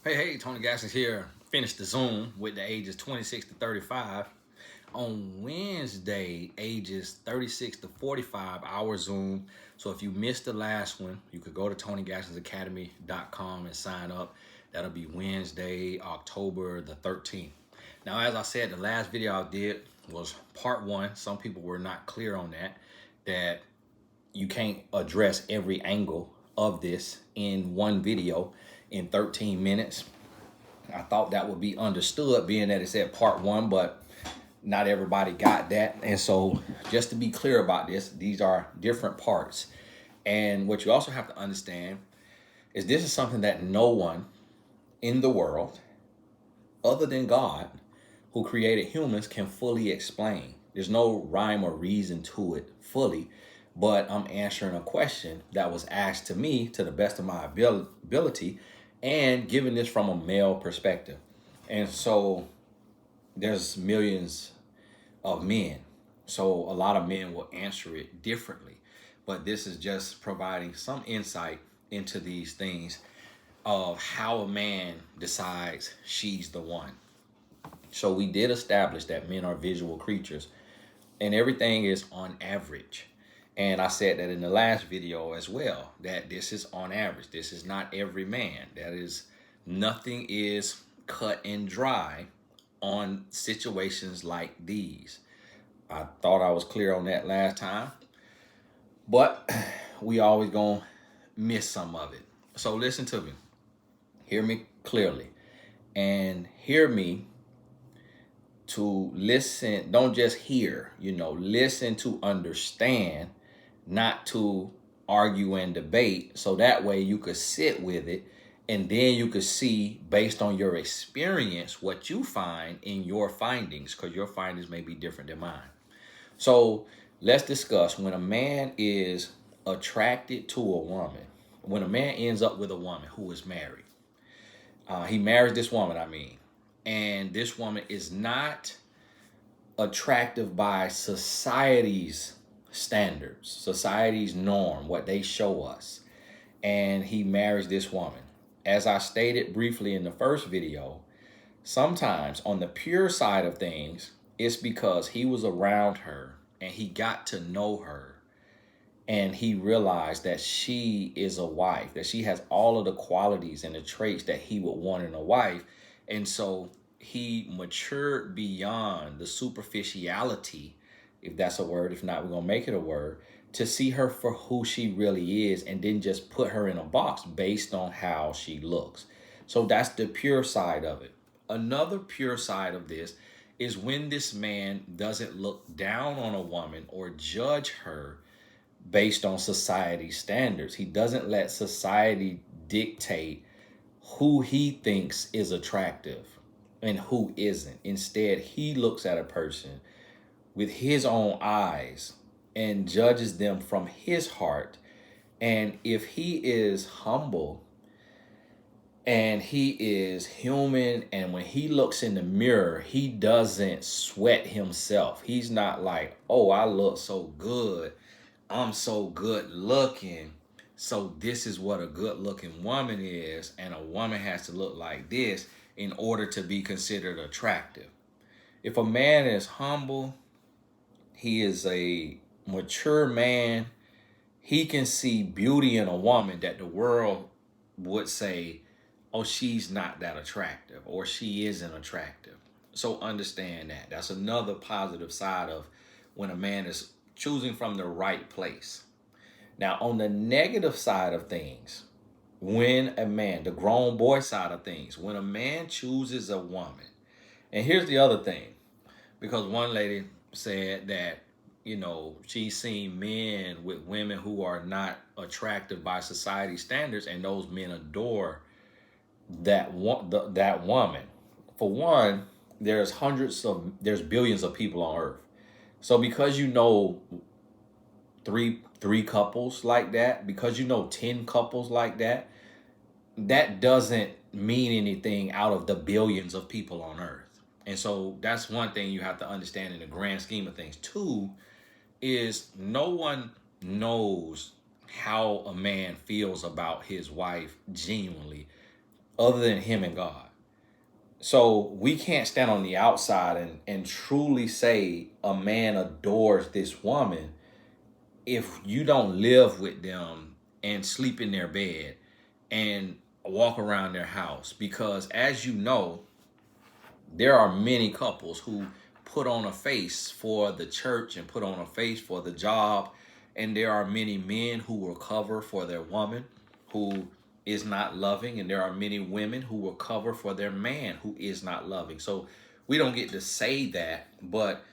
Hey, Tony Gaskins here. Finished the Zoom with the ages 26 to 35. On Wednesday, ages 36 to 45, our Zoom. So if you missed the last one, you could go to TonyGaskinsAcademy.com and sign up. That'll be Wednesday, October the 13th. Now, as I said, the last video I did was part one. Some people were not clear on that you can't address every angle of this in one video in 13 minutes. I thought that would be understood, being that it said part one, but not everybody got that. And so just to be clear about this, these are different parts. And what you also have to understand is this is something that no one in the world other than God, who created humans, can fully explain. There's no rhyme or reason to it fully, but I'm answering a question that was asked to me to the best of my ability and giving this from a male perspective. And so there's millions of men. So a lot of men will answer it differently. But this is just providing some insight into these things of how a man decides she's the one. So we did establish that men are visual creatures and everything is on average. And I said that in the last video as well, that this is on average. This is not every man. That is, nothing is cut and dry on situations like these. I thought I was clear on that last time, but we always gonna miss some of it. So listen to me. Hear me clearly and hear me to listen. Don't just hear, listen to understand, not to argue and debate. So that way you could sit with it and then you could see, based on your experience, what you find in your findings, because your findings may be different than mine. So let's discuss when a man is attracted to a woman, when a man ends up with a woman who is married. He marries this woman, and this woman is not attractive by society's standards, society's norm, what they show us. And he marries this woman. As I stated briefly in the first video, sometimes on the pure side of things, it's because he was around her and he got to know her and he realized that she is a wife, that she has all of the qualities and the traits that he would want in a wife. And so he matured beyond the superficiality, if that's a word. If not, we're going to make it a word, to see her for who she really is and then just put her in a box based on how she looks. So that's the pure side of it. Another pure side of this is when this man doesn't look down on a woman or judge her based on society standards. He doesn't let society dictate who he thinks is attractive and who isn't. Instead, he looks at a person with his own eyes and judges them from his heart. And if he is humble and he is human, and when he looks in the mirror, he doesn't sweat himself. He's not like, oh, I look so good, I'm so good looking, so this is what a good looking woman is, and a woman has to look like this in order to be considered attractive. If a man is humble, he is a mature man, he can see beauty in a woman that the world would say, oh, she's not that attractive, or she isn't attractive. So understand that. That's another positive side of when a man is choosing from the right place. Now, on the negative side of things, when a man, the grown boy side of things, when a man chooses a woman, and here's the other thing, because one lady said that, she's seen men with women who are not attractive by society standards, and those men adore that woman. For one, there's billions of people on earth. So because three couples like that, because 10 couples like that, that doesn't mean anything out of the billions of people on earth. And so that's one thing you have to understand in the grand scheme of things. Two is no one knows how a man feels about his wife genuinely other than him and God. So we can't stand on the outside and truly say a man adores this woman if you don't live with them and sleep in their bed and walk around their house. Because as you know, there are many couples who put on a face for the church and put on a face for the job. And there are many men who will cover for their woman who is not loving. And there are many women who will cover for their man who is not loving. So we don't get to say that. But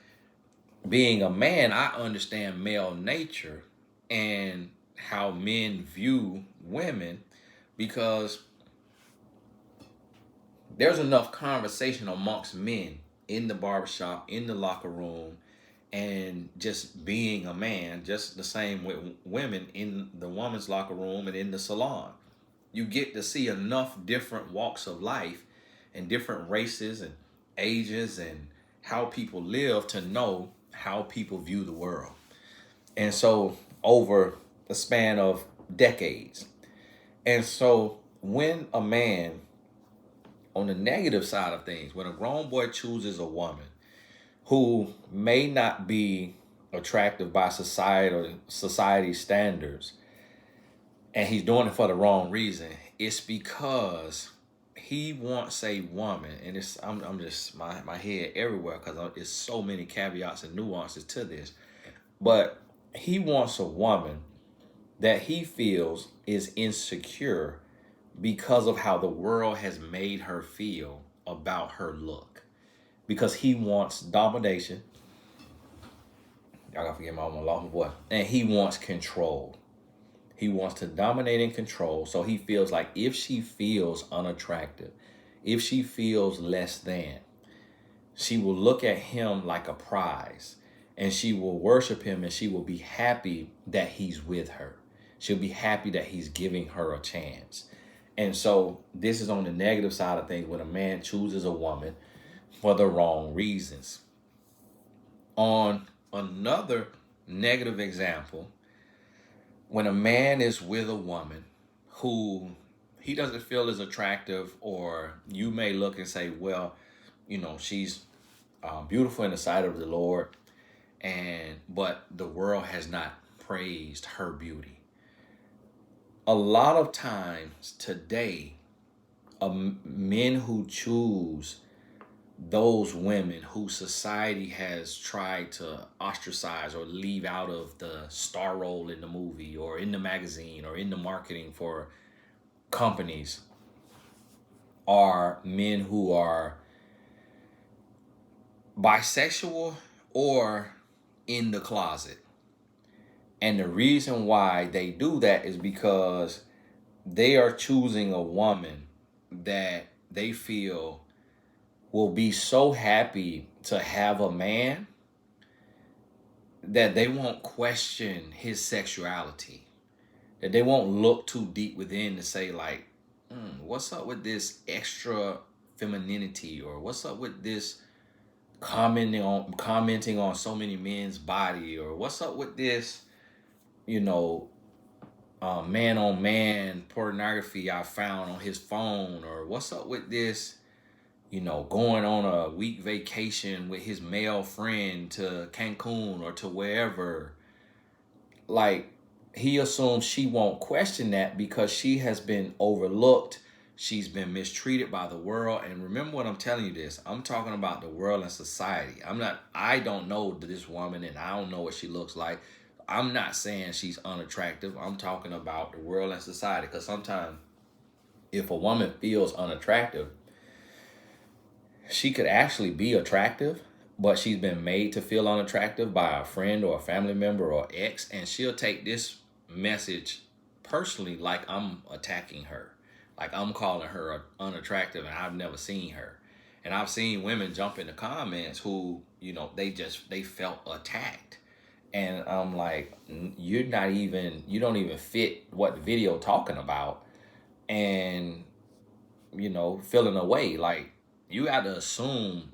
being a man, I understand male nature and how men view women, because there's enough conversation amongst men in the barbershop, in the locker room, and just being a man, just the same with women in the woman's locker room and in the salon. You get to see enough different walks of life and different races and ages and how people live to know how people view the world. And so over the span of decades. And so when a man, on the negative side of things, when a grown boy chooses a woman who may not be attractive by society standards, and he's doing it for the wrong reason, it's because he wants a woman, and it's I'm just my head everywhere because there's so many caveats and nuances to this, but he wants a woman that he feels is insecure because of how the world has made her feel about her look. Because he wants domination. Y'all gotta forget my lost my voice. And he wants control. He wants to dominate and control. So he feels like if she feels unattractive, if she feels less than, she will look at him like a prize. And she will worship him, and she will be happy that he's with her. She'll be happy that he's giving her a chance. And so this is on the negative side of things when a man chooses a woman for the wrong reasons. On another negative example, when a man is with a woman who he doesn't feel is attractive, or you may look and say, well, she's beautiful in the sight of the Lord, but the world has not praised her beauty. A lot of times today, men who choose those women who society has tried to ostracize or leave out of the star role in the movie or in the magazine or in the marketing for companies are men who are bisexual or in the closet. And the reason why they do that is because they are choosing a woman that they feel will be so happy to have a man that they won't question his sexuality, that they won't look too deep within to say like, what's up with this extra femininity, or what's up with this commenting on so many men's body, or what's up with this man on man pornography I found on his phone, or what's up with this going on a week vacation with his male friend to Cancun or to wherever. Like, he assumes she won't question that because she has been overlooked. She's been mistreated by the world. And remember what I'm telling you this. I'm talking about the world and society. I don't know this woman and I don't know what she looks like. I'm not saying she's unattractive. I'm talking about the world and society. Because sometimes if a woman feels unattractive, she could actually be attractive, but she's been made to feel unattractive by a friend or a family member or ex, and she'll take this message personally like I'm attacking her, like I'm calling her unattractive and I've never seen her. And I've seen women jump in the comments who, they felt attacked. And I'm like, you don't even fit what the video talking about, and, feeling away. Like, you got to assume,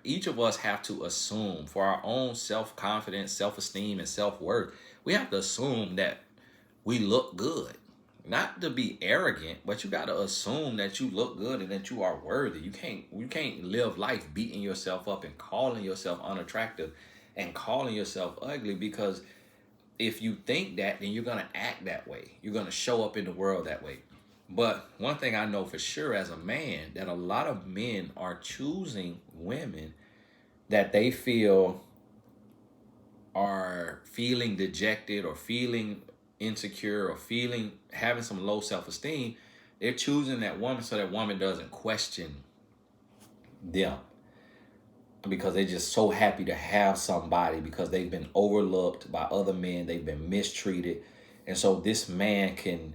each of us have to assume for our own self-confidence, self-esteem, and self-worth. We have to assume that we look good. not to be arrogant, but you got to assume that you look good and that you are worthy. You can't live life beating yourself up and calling yourself unattractive and calling yourself ugly, because if you think that, then you're going to act that way. You're going to show up in the world that way. But one thing I know for sure as a man, that a lot of men are choosing women that they feel are feeling dejected or feeling insecure or feeling having some low self-esteem. They're choosing that woman so that woman doesn't question them, because they're just so happy to have somebody, because they've been overlooked by other men, they've been mistreated, and so this man can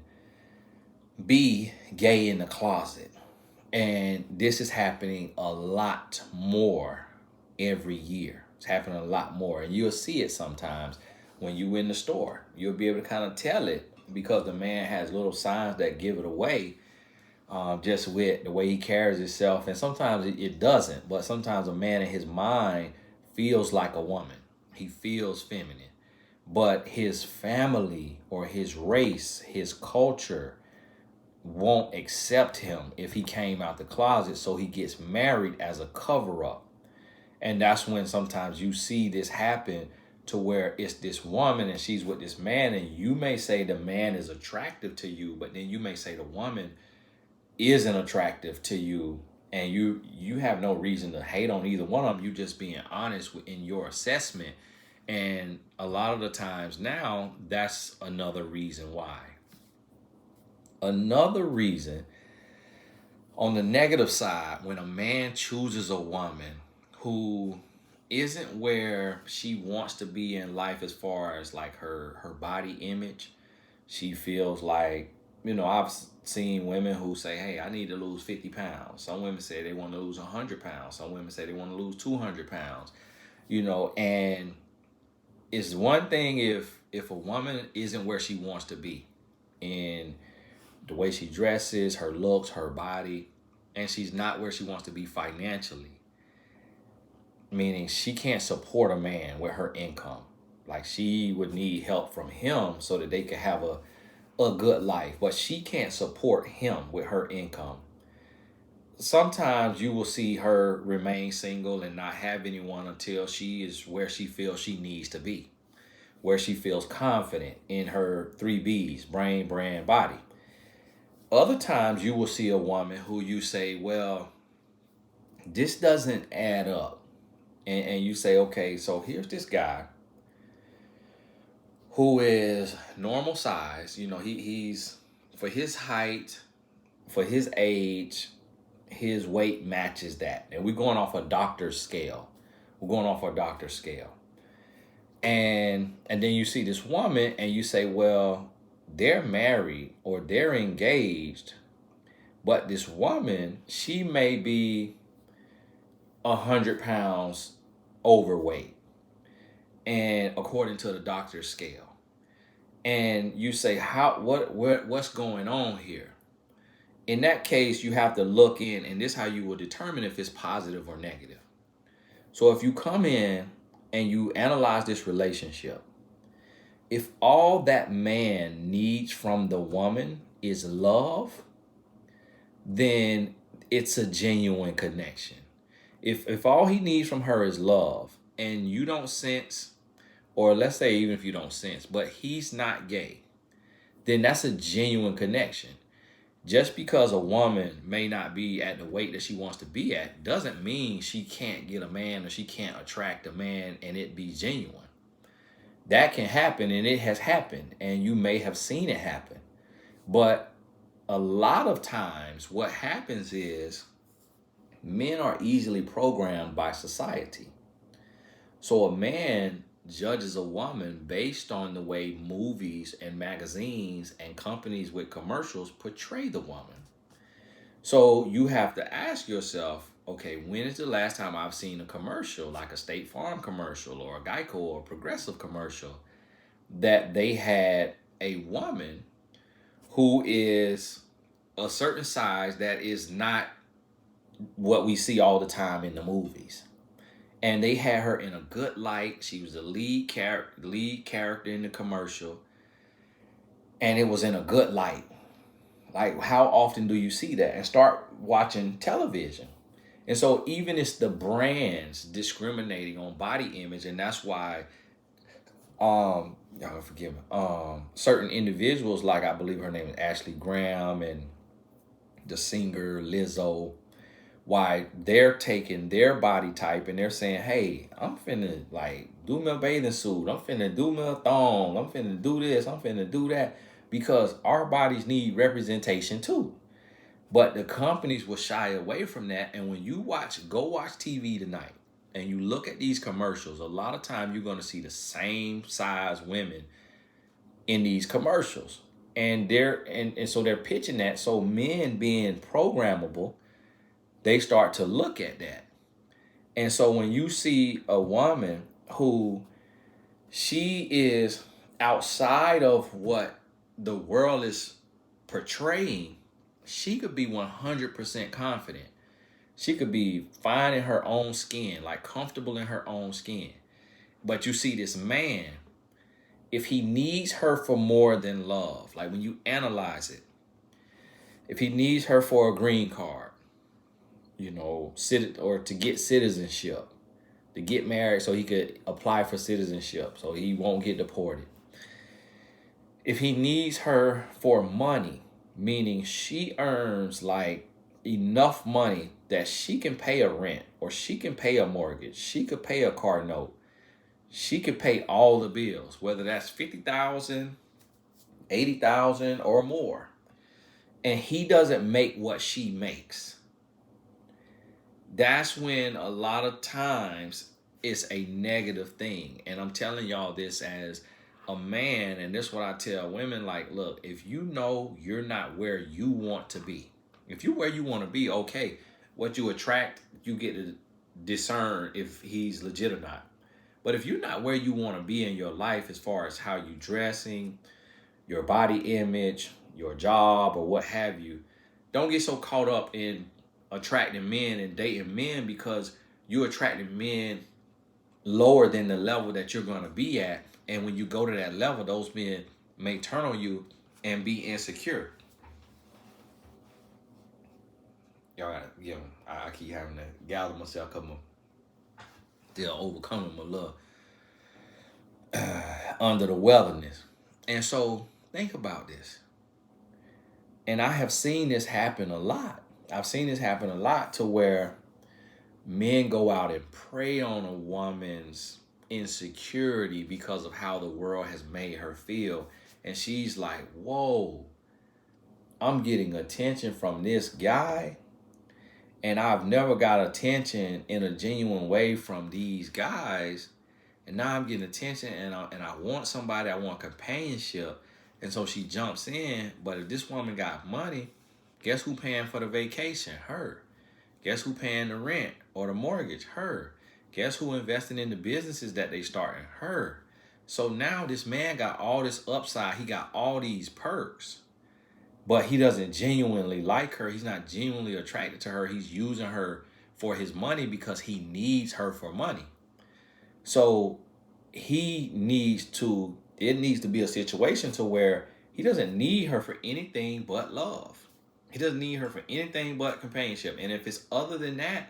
be gay in the closet. And this is happening a lot more every year. It's happening a lot more. And you'll see it sometimes when you in the store. You'll be able to kind of tell it, because the man has little signs that give it away, just with the way he carries himself. And sometimes it doesn't. But sometimes a man in his mind feels like a woman. He feels feminine. But his family or his race, his culture, won't accept him if he came out the closet, so he gets married as a cover-up. And that's when sometimes you see this happen, to where it's this woman and she's with this man, and you may say the man is attractive to you, but then you may say the woman isn't attractive to you, and you have no reason to hate on either one of them. You just being honest in your assessment. And a lot of the times now, that's another reason why. Another reason, on the negative side, when a man chooses a woman who isn't where she wants to be in life, as far as like her body image, she feels like, I've seen women who say, hey, I need to lose 50 pounds. Some women say they want to lose 100 pounds. Some women say they want to lose 200 pounds, and it's one thing if a woman isn't where she wants to be in the way she dresses, her looks, her body, and she's not where she wants to be financially. Meaning she can't support a man with her income. Like, she would need help from him so that they could have a good life, but she can't support him with her income. Sometimes you will see her remain single and not have anyone until she is where she feels she needs to be, where she feels confident in her 3Bs, brain, brand, body. Other times you will see a woman who you say, well, this doesn't add up. And you say, okay, so here's this guy who is normal size. He's, for his height, for his age, his weight matches that. And we're going off a doctor's scale. And then you see this woman and you say, well, they're married or they're engaged, but this woman, she may be 100 pounds overweight, and according to the doctor's scale. And you say, what's going on here? In that case, you have to look in, and this is how you will determine if it's positive or negative. So if you come in and you analyze this relationship, if all that man needs from the woman is love, then it's a genuine connection. If all he needs from her is love, and you don't sense, or let's say even if you don't sense, but he's not gay, then that's a genuine connection. Just because a woman may not be at the weight that she wants to be at doesn't mean she can't get a man or she can't attract a man and it be genuine. That can happen, and it has happened, and you may have seen it happen. But a lot of times what happens is men are easily programmed by society. So a man judges a woman based on the way movies and magazines and companies with commercials portray the woman. So you have to ask yourself, okay, when is the last time I've seen a commercial, like a State Farm commercial or a Geico or a Progressive commercial, that they had a woman who is a certain size that is not what we see all the time in the movies? And they had her in a good light. She was the lead character in the commercial, and it was in a good light. Like, how often do you see that? And start watching television. And so even it's the brands discriminating on body image, and that's why y'all forgive me, certain individuals, like I believe her name is Ashley Graham, and the singer Lizzo, why they're taking their body type and they're saying, hey, I'm finna like do my bathing suit, I'm finna do my thong, I'm finna do this, I'm finna do that, because our bodies need representation too. But the companies will shy away from that. And when you go watch TV tonight and you look at these commercials, a lot of time you're going to see the same size women in these commercials. And so they're pitching that. So men being programmable, they start to look at that. And so when you see a woman who she is outside of what the world is portraying, she could be 100% confident. She could be fine in her own skin, like comfortable in her own skin. But you see this man, if he needs her for more than love, like when you analyze it, if he needs her for a green card, or to get citizenship, to get married so he could apply for citizenship so he won't get deported. If he needs her for money, meaning she earns like enough money that she can pay a rent, or she can pay a mortgage, she could pay a car note, she could pay all the bills, whether that's 50,000, 80,000 or more, and he doesn't make what she makes, that's when a lot of times it's a negative thing. And I'm telling y'all this as a man, and this is what I tell women, like, look, if you know you're not where you want to be, if you're where you want to be, okay, what you attract, you get to discern if he's legit or not. But if you're not where you want to be in your life, as far as how you dressing, your body image, your job, or what have you, don't get so caught up in attracting men and dating men, because you're attracting men lower than the level that you're going to be at. And when you go to that level, those men may turn on you and be insecure. Y'all gotta give them. I keep having to gather myself, because I'm still overcoming my love under the wilderness. And so think about this. And I have seen this happen a lot. I've seen this happen a lot, to where men go out and prey on a woman's insecurity because of how the world has made her feel. And she's like, whoa, I'm getting attention from this guy, and I've never got attention in a genuine way from these guys. And now I'm getting attention, and I want somebody, I want companionship. And so she jumps in. But if this woman got money, guess who paying for the vacation? Her. Guess who paying the rent or the mortgage? Her. Guess who investing in the businesses that they starting? Her. So now this man got all this upside. He got all these perks, but he doesn't genuinely like her. He's not genuinely attracted to her. He's using her for his money because he needs her for money. So it needs to be a situation to where he doesn't need her for anything but love. He doesn't need her for anything but companionship. And if it's other than that,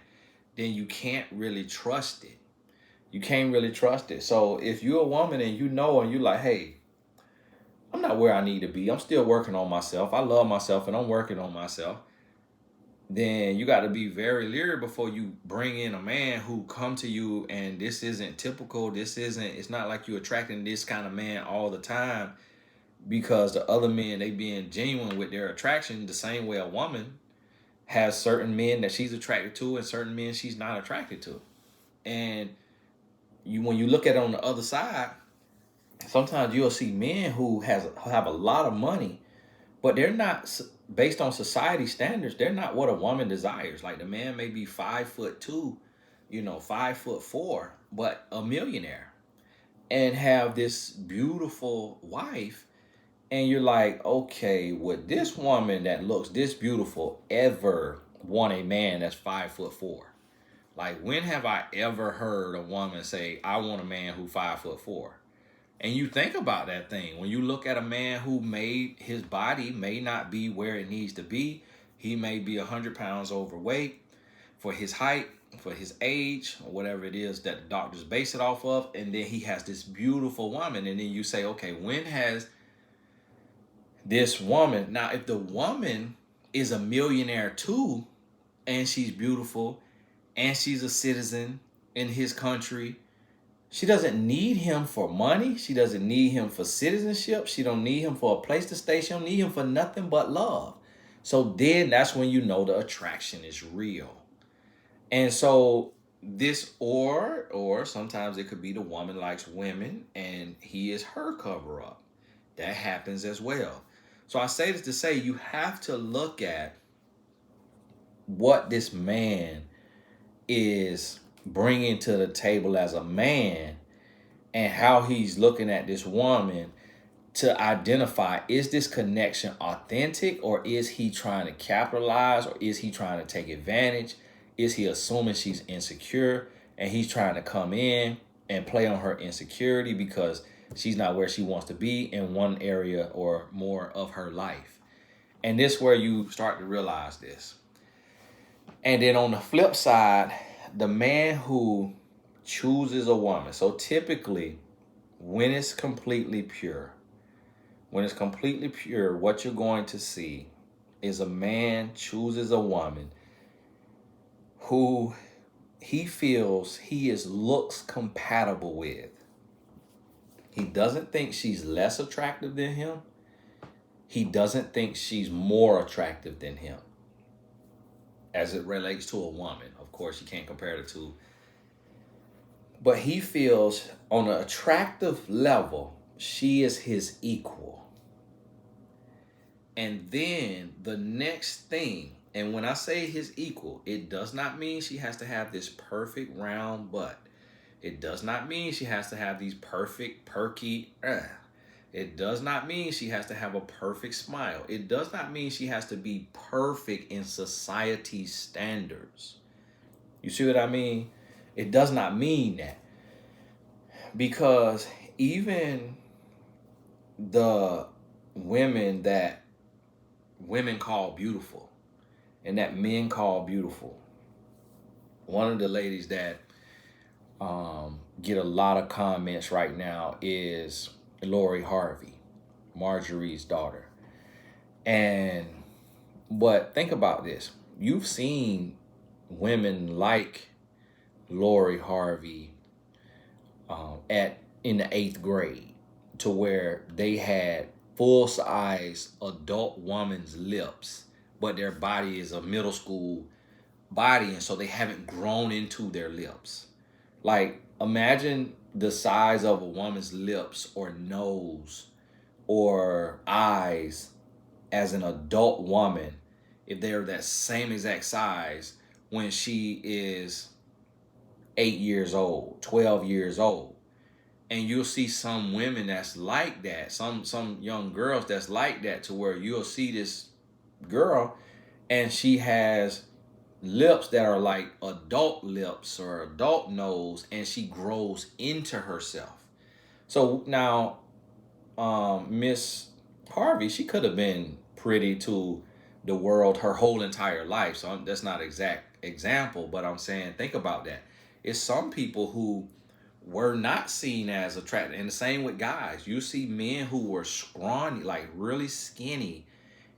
then you can't really trust it. You can't really trust it. So if you're a woman and you know, and you're like, hey, I'm not where I need to be, I'm still working on myself, I love myself and I'm working on myself, then you got to be very leery before you bring in a man who come to you and this isn't typical. It's not like you attracting this kind of man all the time, because the other men, they being genuine with their attraction, the same way a woman has certain men that she's attracted to and certain men she's not attracted to. And when you look at it on the other side, sometimes you'll see men who have a lot of money, but they're not, based on society standards, they're not what a woman desires. Like, the man may be 5'2", 5'4", but a millionaire, and have this beautiful wife. And you're like, okay, would this woman that looks this beautiful ever want a man that's 5'4"? Like, when have I ever heard a woman say, I want a man who's 5'4"? And you think about that thing. When you look at a man who made his body may not be where it needs to be, he may be 100 pounds overweight for his height, for his age, or whatever it is that the doctors base it off of. And then he has this beautiful woman. And then you say, okay, when has this woman, now if the woman is a millionaire too, and she's beautiful, and she's a citizen in his country, she doesn't need him for money. She doesn't need him for citizenship. She don't need him for a place to stay. She don't need him for nothing but love. So then that's when you know the attraction is real. And so this, or sometimes it could be the woman likes women and he is her cover up. That happens as well. So I say this to say you have to look at what this man is bringing to the table as a man and how he's looking at this woman to identify, is this connection authentic, or is he trying to capitalize, or is he trying to take advantage? Is he assuming she's insecure and he's trying to come in and play on her insecurity because she's not where she wants to be in one area or more of her life? And this is where you start to realize this. And then on the flip side, the man who chooses a woman. So typically, when it's completely pure, what you're going to see is a man chooses a woman who he feels he is looks compatible with. He doesn't think she's less attractive than him. He doesn't think she's more attractive than him as it relates to a woman. Of course, you can't compare the two. But he feels on an attractive level, she is his equal. And then the next thing, and when I say his equal, it does not mean she has to have this perfect round butt. It does not mean she has to have these perfect perky. It does not mean she has to have a perfect smile. It does not mean she has to be perfect in society's standards. You see what I mean? It does not mean that. Because even the women that women call beautiful and that men call beautiful, one of the ladies that get a lot of comments right now is Lori Harvey, Marjorie's daughter. But think about this. You've seen women like Lori Harvey in the 8th grade, to where they had full size adult woman's lips, but their body is a middle school body, and so they haven't grown into their lips. Like, imagine the size of a woman's lips or nose or eyes as an adult woman, if they're that same exact size when she is 8 years old, 12 years old. And you'll see some women that's like that, some young girls that's like that, to where you'll see this girl and she has lips that are like adult lips or adult nose, and she grows into herself. So now Miss Harvey, she could have been pretty to the world her whole entire life. So that's not exact example, but I'm saying think about that. It's some people who were not seen as attractive. And the same with guys. You see men who were scrawny, like really skinny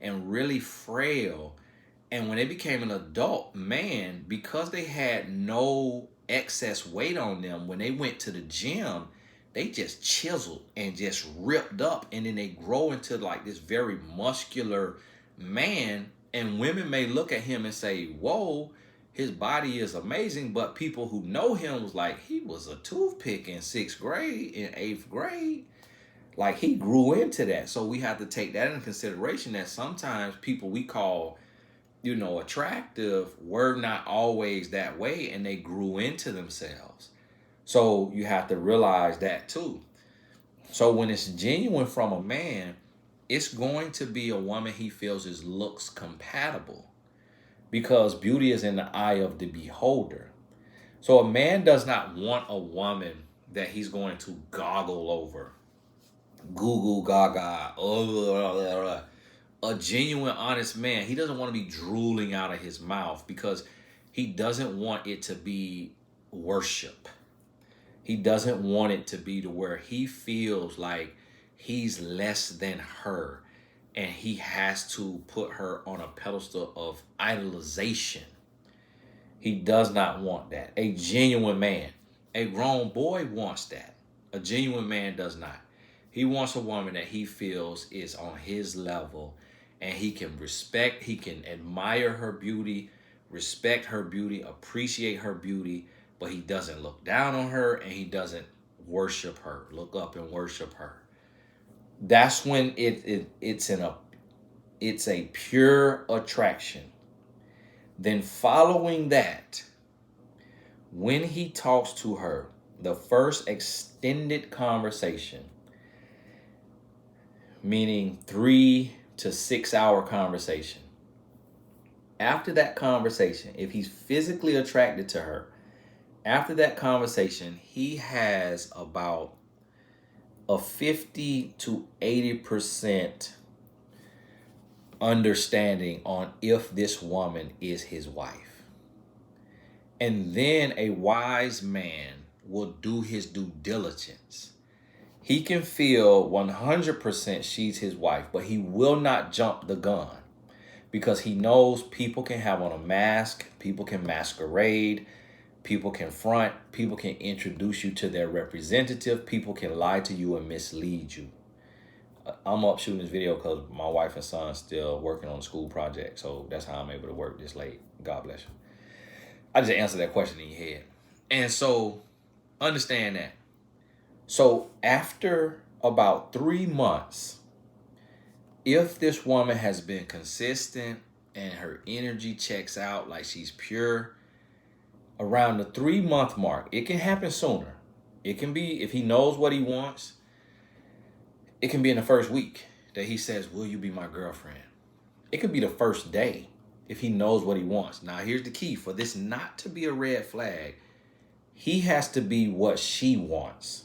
and really frail. And when they became an adult man, because they had no excess weight on them, when they went to the gym, they just chiseled and just ripped up. And then they grow into like this very muscular man. And women may look at him and say, whoa, his body is amazing. But people who know him was like, he was a toothpick in 6th grade, in 8th grade. Like, he grew into that. So we have to take that into consideration, that sometimes people we call, attractive were not always that way, and they grew into themselves. So you have to realize that too. So when it's genuine from a man, it's going to be a woman he feels is looks compatible, because beauty is in the eye of the beholder. So a man does not want a woman that he's going to goggle over. goo goo gaga. Oh, a genuine, honest man, he doesn't want to be drooling out of his mouth because he doesn't want it to be worship. He doesn't want it to be to where he feels like he's less than her and he has to put her on a pedestal of idolization. He does not want that. A genuine man, a grown boy wants that. A genuine man does not. He wants a woman that he feels is on his level and he can respect, he can admire her beauty, respect her beauty, appreciate her beauty, but he doesn't look down on her and he doesn't worship her, look up and worship her. That's when it's a pure attraction. Then following that, when he talks to her, the first extended conversation, meaning 3 to 6 hour conversation. After that conversation, if he's physically attracted to her, after that conversation, he has about a 50 to 80% understanding on if this woman is his wife. And then a wise man will do his due diligence. He can feel 100% she's his wife, but he will not jump the gun because he knows people can have on a mask, people can masquerade, people can front, people can introduce you to their representative, people can lie to you and mislead you. I'm up shooting this video because my wife and son still working on a school project, so that's how I'm able to work this late. God bless you. I just answered that question in your head. And so understand that. So after about 3 months, if this woman has been consistent and her energy checks out like she's pure, around the 3 month mark, it can happen sooner. It can be, if he knows what he wants, it can be in the first week that he says, will you be my girlfriend? It could be the first day if he knows what he wants. Now, here's the key. For this not to be a red flag, he has to be what she wants.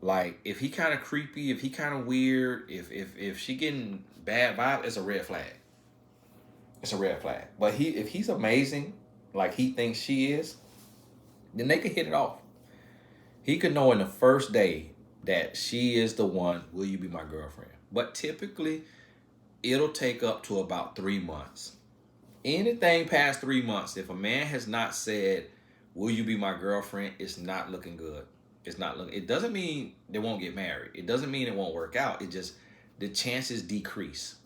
Like, if he kind of creepy, if he kind of weird, if she getting bad vibe, it's a red flag. It's a red flag. But if he's amazing, like he thinks she is, then they could hit it off. He could know in the first day that she is the one, will you be my girlfriend? But typically, it'll take up to about 3 months. Anything past 3 months, if a man has not said, will you be my girlfriend, it's not looking good. It's not looking. It doesn't mean they won't get married. It doesn't mean it won't work out. It just, the chances decrease.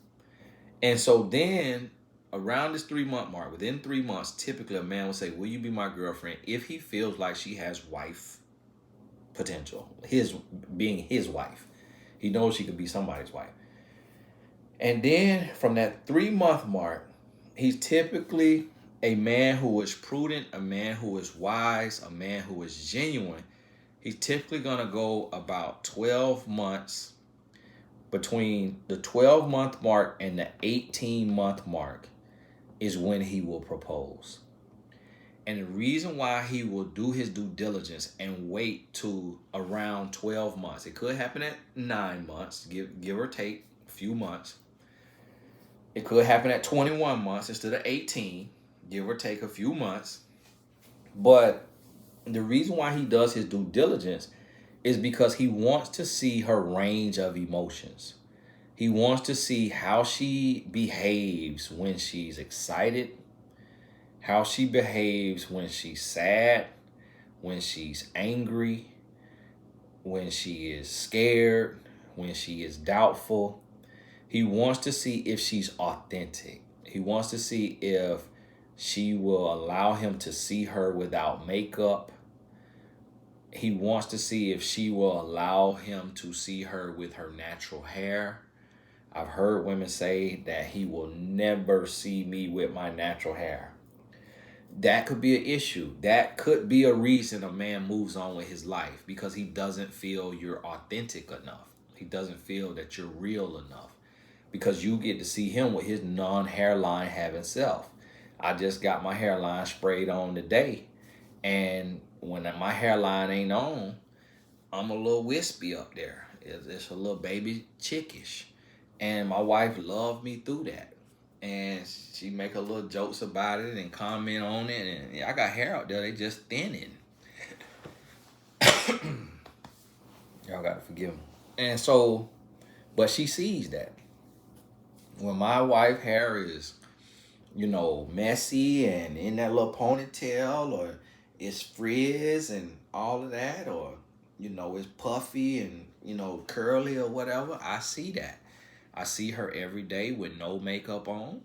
And so then around this 3 month mark, within 3 months, typically a man will say, will you be my girlfriend, if he feels like she has wife potential, being his wife. He knows she could be somebody's wife. And then from that 3 month mark, he's typically a man who is prudent, a man who is wise, a man who is genuine. He's typically going to go about 12 months. Between the 12 month mark and the 18 month mark is when he will propose. And the reason why he will do his due diligence and wait to around 12 months, it could happen at 9 months, give or take a few months. It could happen at 21 months instead of 18, give or take a few months. But the reason why he does his due diligence is because he wants to see her range of emotions. He wants to see how she behaves when she's excited, how she behaves when she's sad, when she's angry, when she is scared, when she is doubtful. He wants to see if she's authentic. He wants to see if she will allow him to see her without makeup. He wants to see if she will allow him to see her with her natural hair. I've heard women say that he will never see me with my natural hair. That could be an issue. That could be a reason a man moves on with his life, because he doesn't feel you're authentic enough. He doesn't feel that you're real enough, because you get to see him with his non-hairline having self. I just got my hairline sprayed on today, and when my hairline ain't on, I'm a little wispy up there. It's a little baby chickish. And my wife loved me through that. And she make a little jokes about it and comment on it. And I got hair out there, they just thinning. Y'all gotta forgive me. And so, but she sees that. When my wife hair is, messy and in that little ponytail, or it's frizz and all of that, or, it's puffy and, curly or whatever, I see that. I see her every day with no makeup on.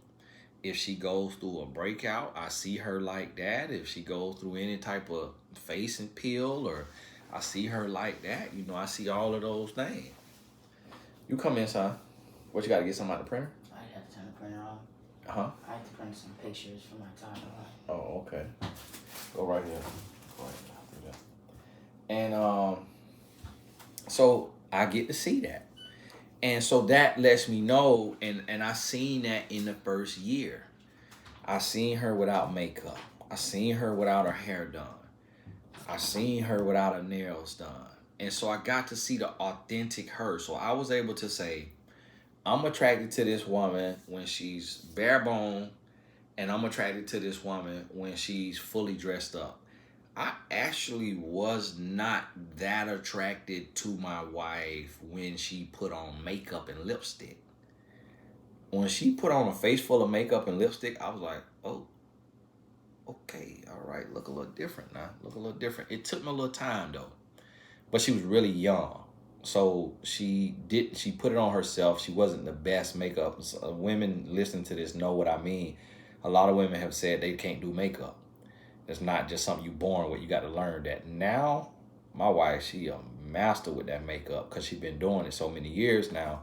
If she goes through a breakout, I see her like that. If she goes through any type of face and peel, or I see her like that. I see all of those things. You come in, son. What, you got to get something out the printer? I have to turn the printer on. Uh-huh. I have to print some pictures for my timeline. Oh, okay. Go right here. Go right here. And so I get to see that. And so that lets me know, and I seen that in the first year. I seen her without makeup. I seen her without her hair done. I seen her without her nails done. And so I got to see the authentic her. So I was able to say, I'm attracted to this woman when she's bare bone, and I'm attracted to this woman when she's fully dressed up. I actually was not that attracted to my wife when she put on makeup and lipstick. When she put on a face full of makeup and lipstick, I was like, oh, okay, all right, look a little different now. Look a little different. It took me a little time though, but she was really young. So she put it on herself. She wasn't the best makeup. So, women listening to this know what I mean. A lot of women have said they can't do makeup. It's not just something you born with. You got to learn that. Now, my wife, she a master with that makeup because she's been doing it so many years now.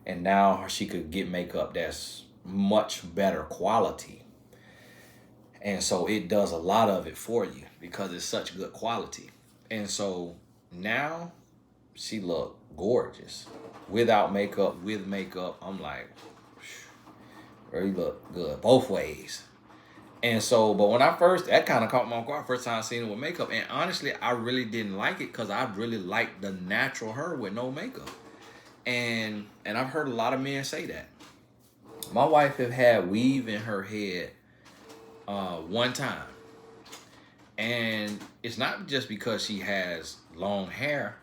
And now she could get makeup that's much better quality. And so it does a lot of it for you because it's such good quality. And so now she look gorgeous. Without makeup, with makeup, I'm like, you look good both ways. And so, but when that kind of caught my guard first time I seen her with makeup. And honestly, I really didn't like it because I really liked the natural her with no makeup. And I've heard a lot of men say that. My wife have had weave in her head one time. And it's not just because she has long hair.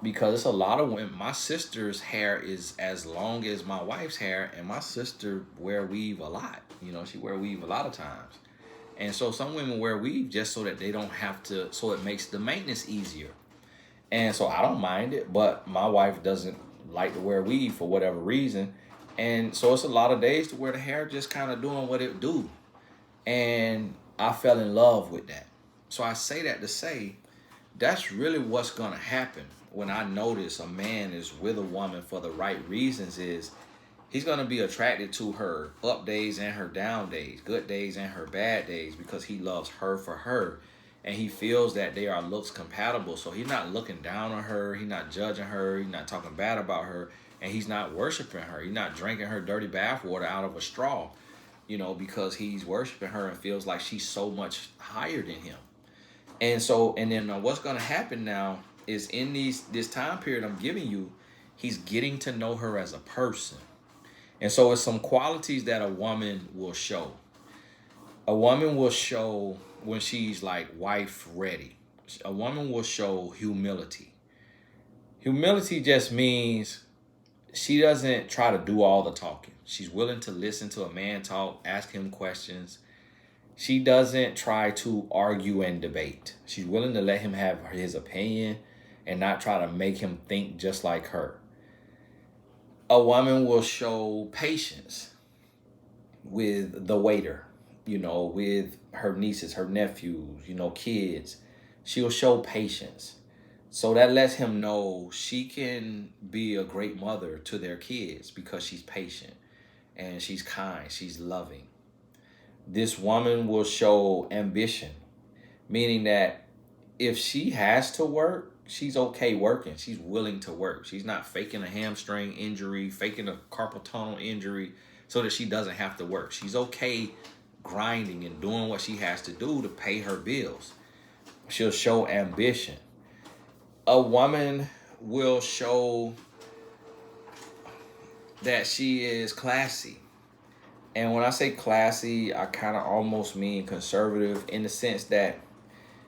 Because it's a lot of women. My sister's hair is as long as my wife's hair, and my sister wear weave a lot. She wear weave a lot of times. And so some women wear weave just so that they don't have to, so it makes the maintenance easier. And so I don't mind it, but my wife doesn't like to wear weave for whatever reason. And so it's a lot of days to where the hair just kind of doing what it do. And I fell in love with that. So I say that to say, that's really what's going to happen when I notice a man is with a woman for the right reasons is he's going to be attracted to her up days and her down days, good days and her bad days, because he loves her for her. And he feels that they are looks compatible. So he's not looking down on her. He's not judging her. He's not talking bad about her. And he's not worshiping her. He's not drinking her dirty bathwater out of a straw, because he's worshiping her and feels like she's so much higher than him. And so, and then what's going to happen now is in this time period I'm giving you, he's getting to know her as a person. And so it's some qualities that a woman will show. A woman will show when she's like wife ready. A woman will show humility. Humility just means she doesn't try to do all the talking. She's willing to listen to a man talk, ask him questions. She doesn't try to argue and debate. She's willing to let him have his opinion and not try to make him think just like her. A woman will show patience with the waiter, with her nieces, her nephews, kids. She'll show patience. So that lets him know she can be a great mother to their kids because she's patient and she's kind, she's loving. This woman will show ambition, meaning that if she has to work, she's okay working. She's willing to work. She's not faking a hamstring injury, faking a carpal tunnel injury so that she doesn't have to work. She's okay grinding and doing what she has to do to pay her bills. She'll show ambition. A woman will show that she is classy. And when I say classy, I kind of almost mean conservative in the sense that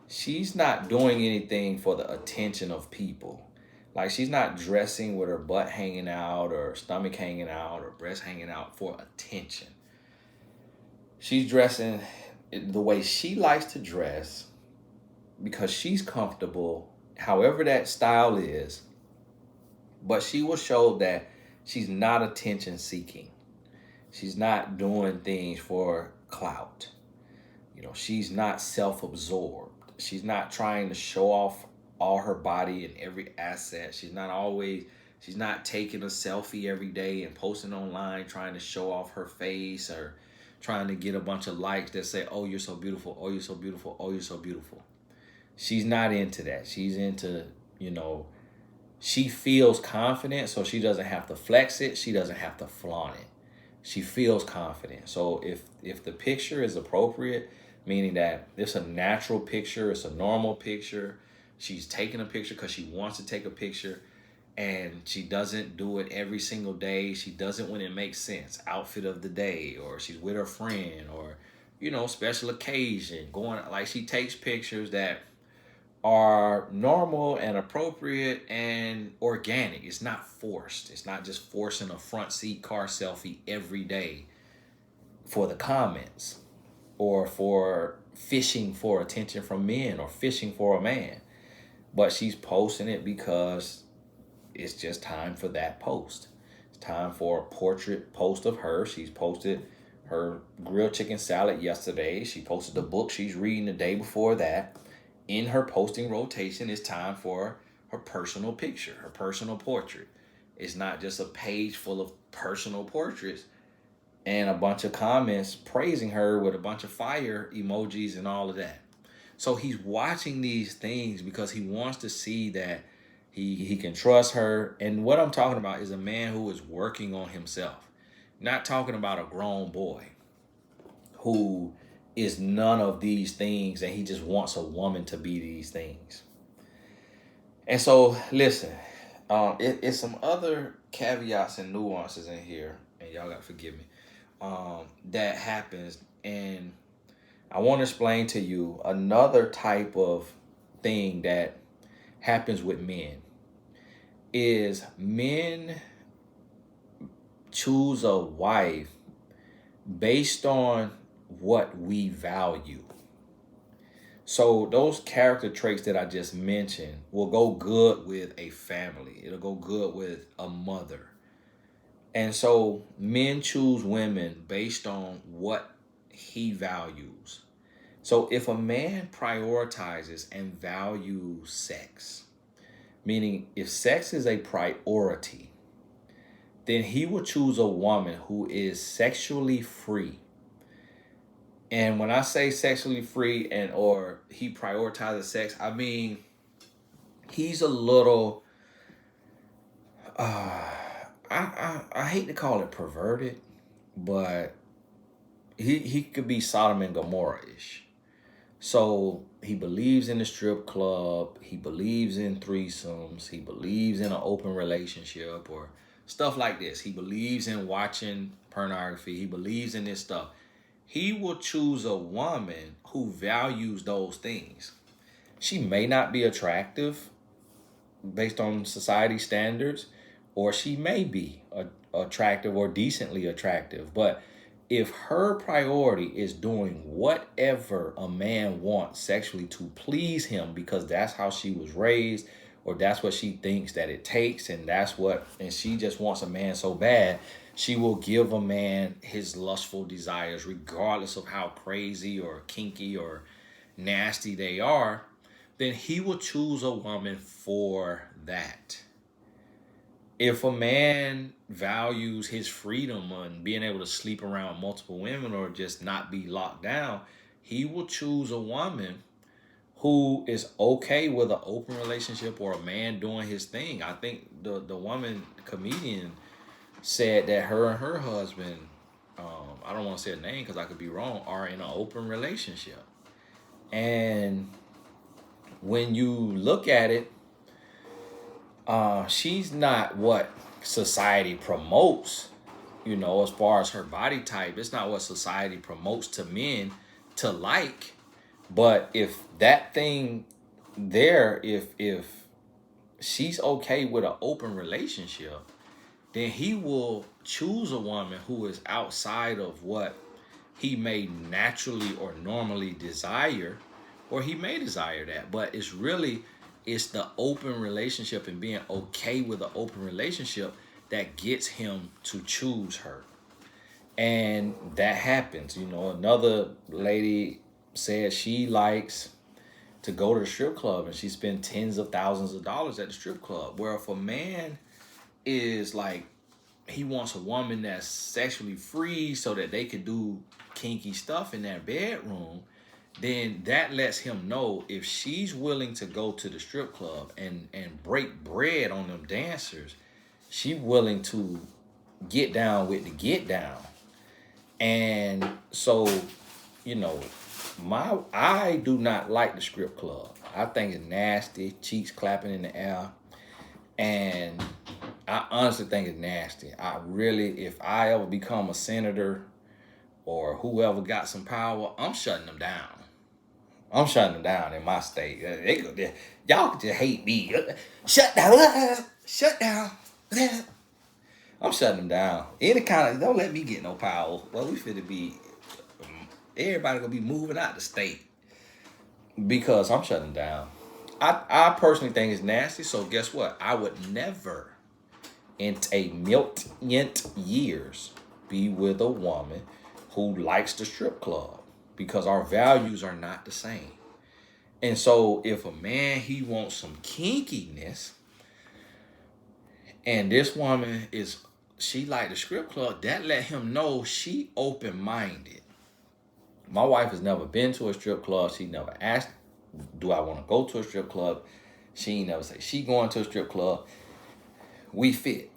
she's not doing anything for the attention of people. Like she's not dressing with her butt hanging out or stomach hanging out or breast hanging out for attention. She's dressing the way she likes to dress because she's comfortable, however that style is. But she will show that she's not attention seeking. She's not doing things for clout. She's not self-absorbed. She's not trying to show off all her body and every asset. She's not taking a selfie every day and posting online trying to show off her face or trying to get a bunch of likes that say, oh, you're so beautiful, oh, you're so beautiful, oh, you're so beautiful. She's not into that. She's into, she feels confident, so she doesn't have to flex it. She doesn't have to flaunt it. She feels confident. So if the picture is appropriate, meaning that it's a natural picture, it's a normal picture, she's taking a picture because she wants to take a picture, and she doesn't do it every single day. She doesn't when it makes sense. Outfit of the day, or she's with her friend, or special occasion, she takes pictures that are normal and appropriate and organic. It's not forced. It's not just forcing a front seat car selfie every day for the comments or for fishing for attention from men or fishing for a man. But she's posting it because it's just time for that post. It's time for a portrait post of her. She's posted her grilled chicken salad yesterday. She posted the book she's reading the day before that. In her posting rotation, it's time for her personal picture, her personal portrait. It's not just a page full of personal portraits and a bunch of comments praising her with a bunch of fire emojis and all of that. So he's watching these things because he wants to see that he can trust her. And what I'm talking about is a man who is working on himself. Not talking about a grown boy who is none of these things and he just wants a woman to be these things. And so, listen, it's some other caveats and nuances in here, and y'all got to forgive me, that happens. And I want to explain to you another type of thing that happens with men is men choose a wife based on what we value. So those character traits that I just mentioned will go good with a family. It'll go good with a mother. And so men choose women based on what he values. So if a man prioritizes and values sex, meaning if sex is a priority, then he will choose a woman who is sexually free. And when I say sexually free and or he prioritizes sex, I mean he's a little I hate to call it perverted, but he could be Sodom and Gomorrah-ish. So he believes in the strip club, he believes in threesomes, he believes in an open relationship or stuff like this. He believes in watching pornography, he believes in this stuff. He will choose a woman who values those things. She may not be attractive based on society standards, or she may be attractive or decently attractive. But if her priority is doing whatever a man wants sexually to please him because that's how she was raised, or that's what she thinks that it takes, and she just wants a man so bad, she will give a man his lustful desires, regardless of how crazy or kinky or nasty they are, then he will choose a woman for that. If a man values his freedom and being able to sleep around multiple women or just not be locked down, he will choose a woman who is okay with an open relationship or a man doing his thing. I think the woman comedian said that her and her husband, I don't want to say a name because I could be wrong, are in an open relationship. And when you look at it, She's not what society promotes, as far as her body type. It's not what society promotes to men to like. But if that thing there, if she's okay with an open relationship, then he will choose a woman who is outside of what he may naturally or normally desire, or he may desire that. But it's the open relationship and being okay with an open relationship that gets him to choose her. And that happens. Another lady said she likes to go to the strip club and she spend tens of thousands of dollars at the strip club. Where if a man is like, he wants a woman that's sexually free so that they could do kinky stuff in their bedroom, then that lets him know if she's willing to go to the strip club and break bread on them dancers, she willing to get down with the get down. And so, you know, I do not like the strip club. I think it's nasty, cheeks clapping in the air. And I honestly think it's nasty. I really, if I ever become a senator or whoever got some power, I'm shutting them down. I'm shutting them down in my state. Y'all can just hate me. Shut down. Shut down. I'm shutting them down. Any kind of, don't let me get no power. Well, we finna be, everybody gonna be moving out the state because I'm shutting down. I personally think it's nasty. So guess what? I would never in a million years be with a woman who likes the strip club because our values are not the same. And so if a man, he wants some kinkiness and this woman she like the strip club, that let him know she open-minded. My wife has never been to a strip club. She never asked, do I want to go to a strip club? She ain't never say she going to a strip club. We fit.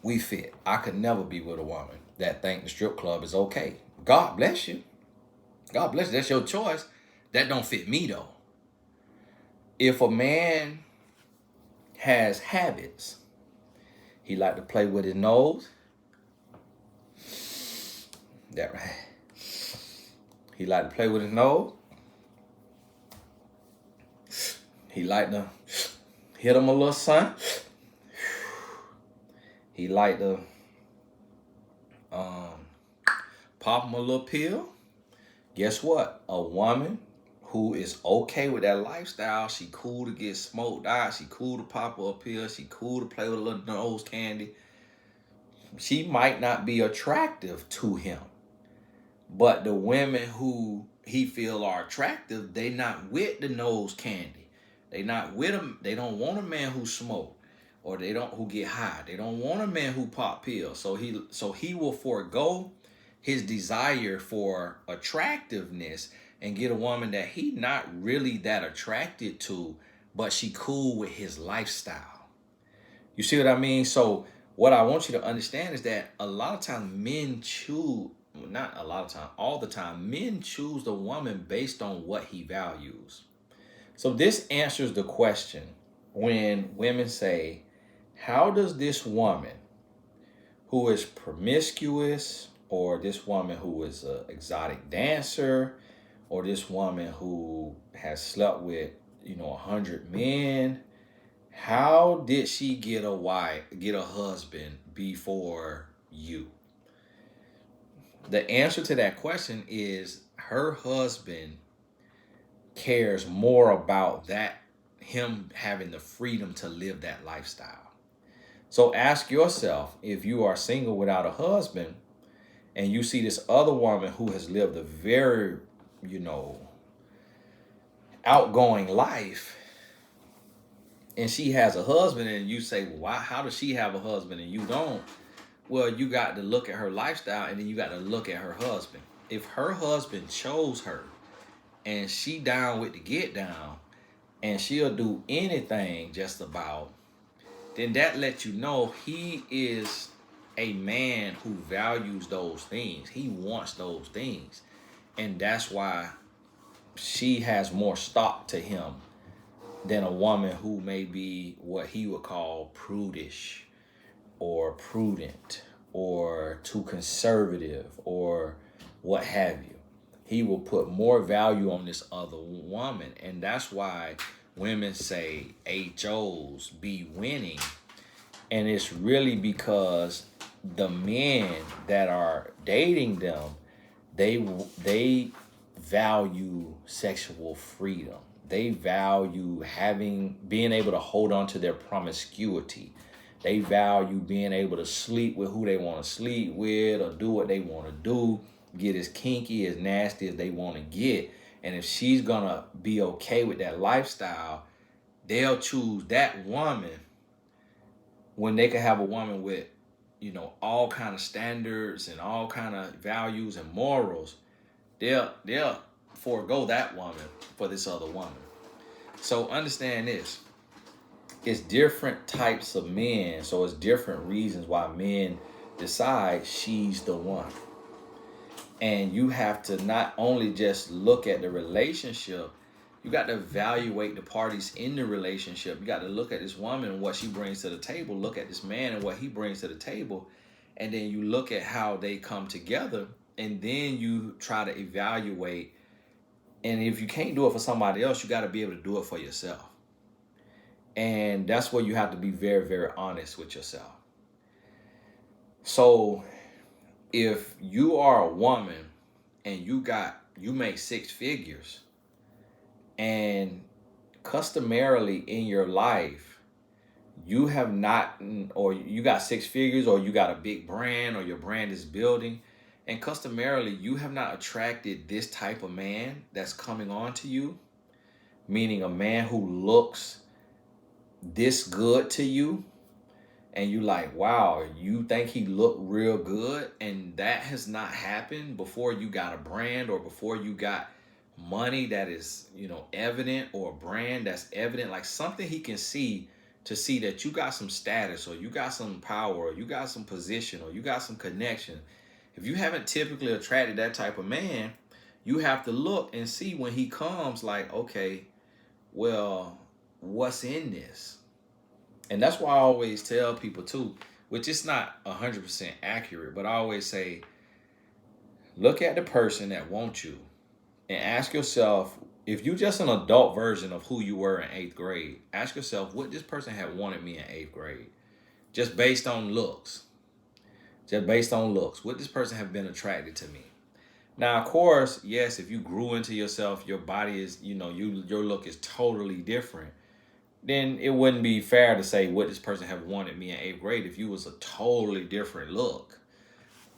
We fit. I could never be with a woman that think the strip club is okay. God bless you. God bless you. That's your choice. That don't fit me though. If a man has habits, he like to play with his nose. That right. He like to play with his nose. He like to hit him a little son. He like to pop him a little pill. Guess what? A woman who is okay with that lifestyle, she cool to get smoked out, she cool to pop her a pill, she cool to play with a little nose candy. She might not be attractive to him. But the women who he feel are attractive, they not with the nose candy. They not with him. They don't want a man who smoke or who get high. They don't want a man who pop pills. So he will forego his desire for attractiveness and get a woman that he not really that attracted to, but she cool with his lifestyle. You see what I mean? So what I want you to understand is that a lot of times men choose, not a lot of time, all the time, men choose the woman based on what he values. So this answers the question when women say, how does this woman who is promiscuous, or this woman who is an exotic dancer, or this woman who has slept with 100 men, how did she get a husband before you? The answer to that question is her husband cares more about that, him having the freedom to live that lifestyle. So ask yourself, if you are single without a husband and you see this other woman who has lived a very, outgoing life, and she has a husband, and you say, well, how does she have a husband and you don't? Well, you got to look at her lifestyle and then you got to look at her husband. If her husband chose her and she down with the get down and she'll do anything just about, then that lets you know he is a man who values those things. He wants those things. And that's why she has more stock to him than a woman who may be what he would call prudish or prudent or too conservative or what have you. He will put more value on this other woman. And that's why women say HOs be winning. And it's really because the men that are dating them, they value sexual freedom. They value being able to hold on to their promiscuity. They value being able to sleep with who they want to sleep with or do what they want to do, get as kinky, as nasty as they want to get. And if she's going to be okay with that lifestyle, they'll choose that woman when they can have a woman with, all kind of standards and all kind of values and morals. They'll forego that woman for this other woman. So understand this. It's different types of men, so it's different reasons why men decide she's the one. And you have to not only just look at the relationship, you got to evaluate the parties in the relationship. You got to look at this woman and what she brings to the table, look at this man and what he brings to the table, and then you look at how they come together, and then you try to evaluate. And if you can't do it for somebody else, you got to be able to do it for yourself. And that's where you have to be very, very honest with yourself. So if you are a woman and you make six figures, and customarily in your life, you have not, or you got six figures, or you got a big brand, or your brand is building, and customarily you have not attracted this type of man that's coming on to you, meaning a man who looks this good to you, and you like, wow, you think he looked real good, and that has not happened before you got a brand or before you got money that is, evident, or a brand that's evident, like something he can see to see that you got some status, or you got some power, or you got some position, or you got some connection. If you haven't typically attracted that type of man, you have to look and see when he comes, like, okay, well, what's in this? And that's why I always tell people too, which is not 100% accurate, but I always say, look at the person that wants you and ask yourself, if you're just an adult version of who you were in 8th grade, ask yourself, would this person have wanted me in 8th grade? Just based on looks. Just based on looks. Would this person have been attracted to me? Now, of course, yes, if you grew into yourself, your body is, your look is totally different, then it wouldn't be fair to say, would this person have wanted me in 8th grade if you was a totally different look?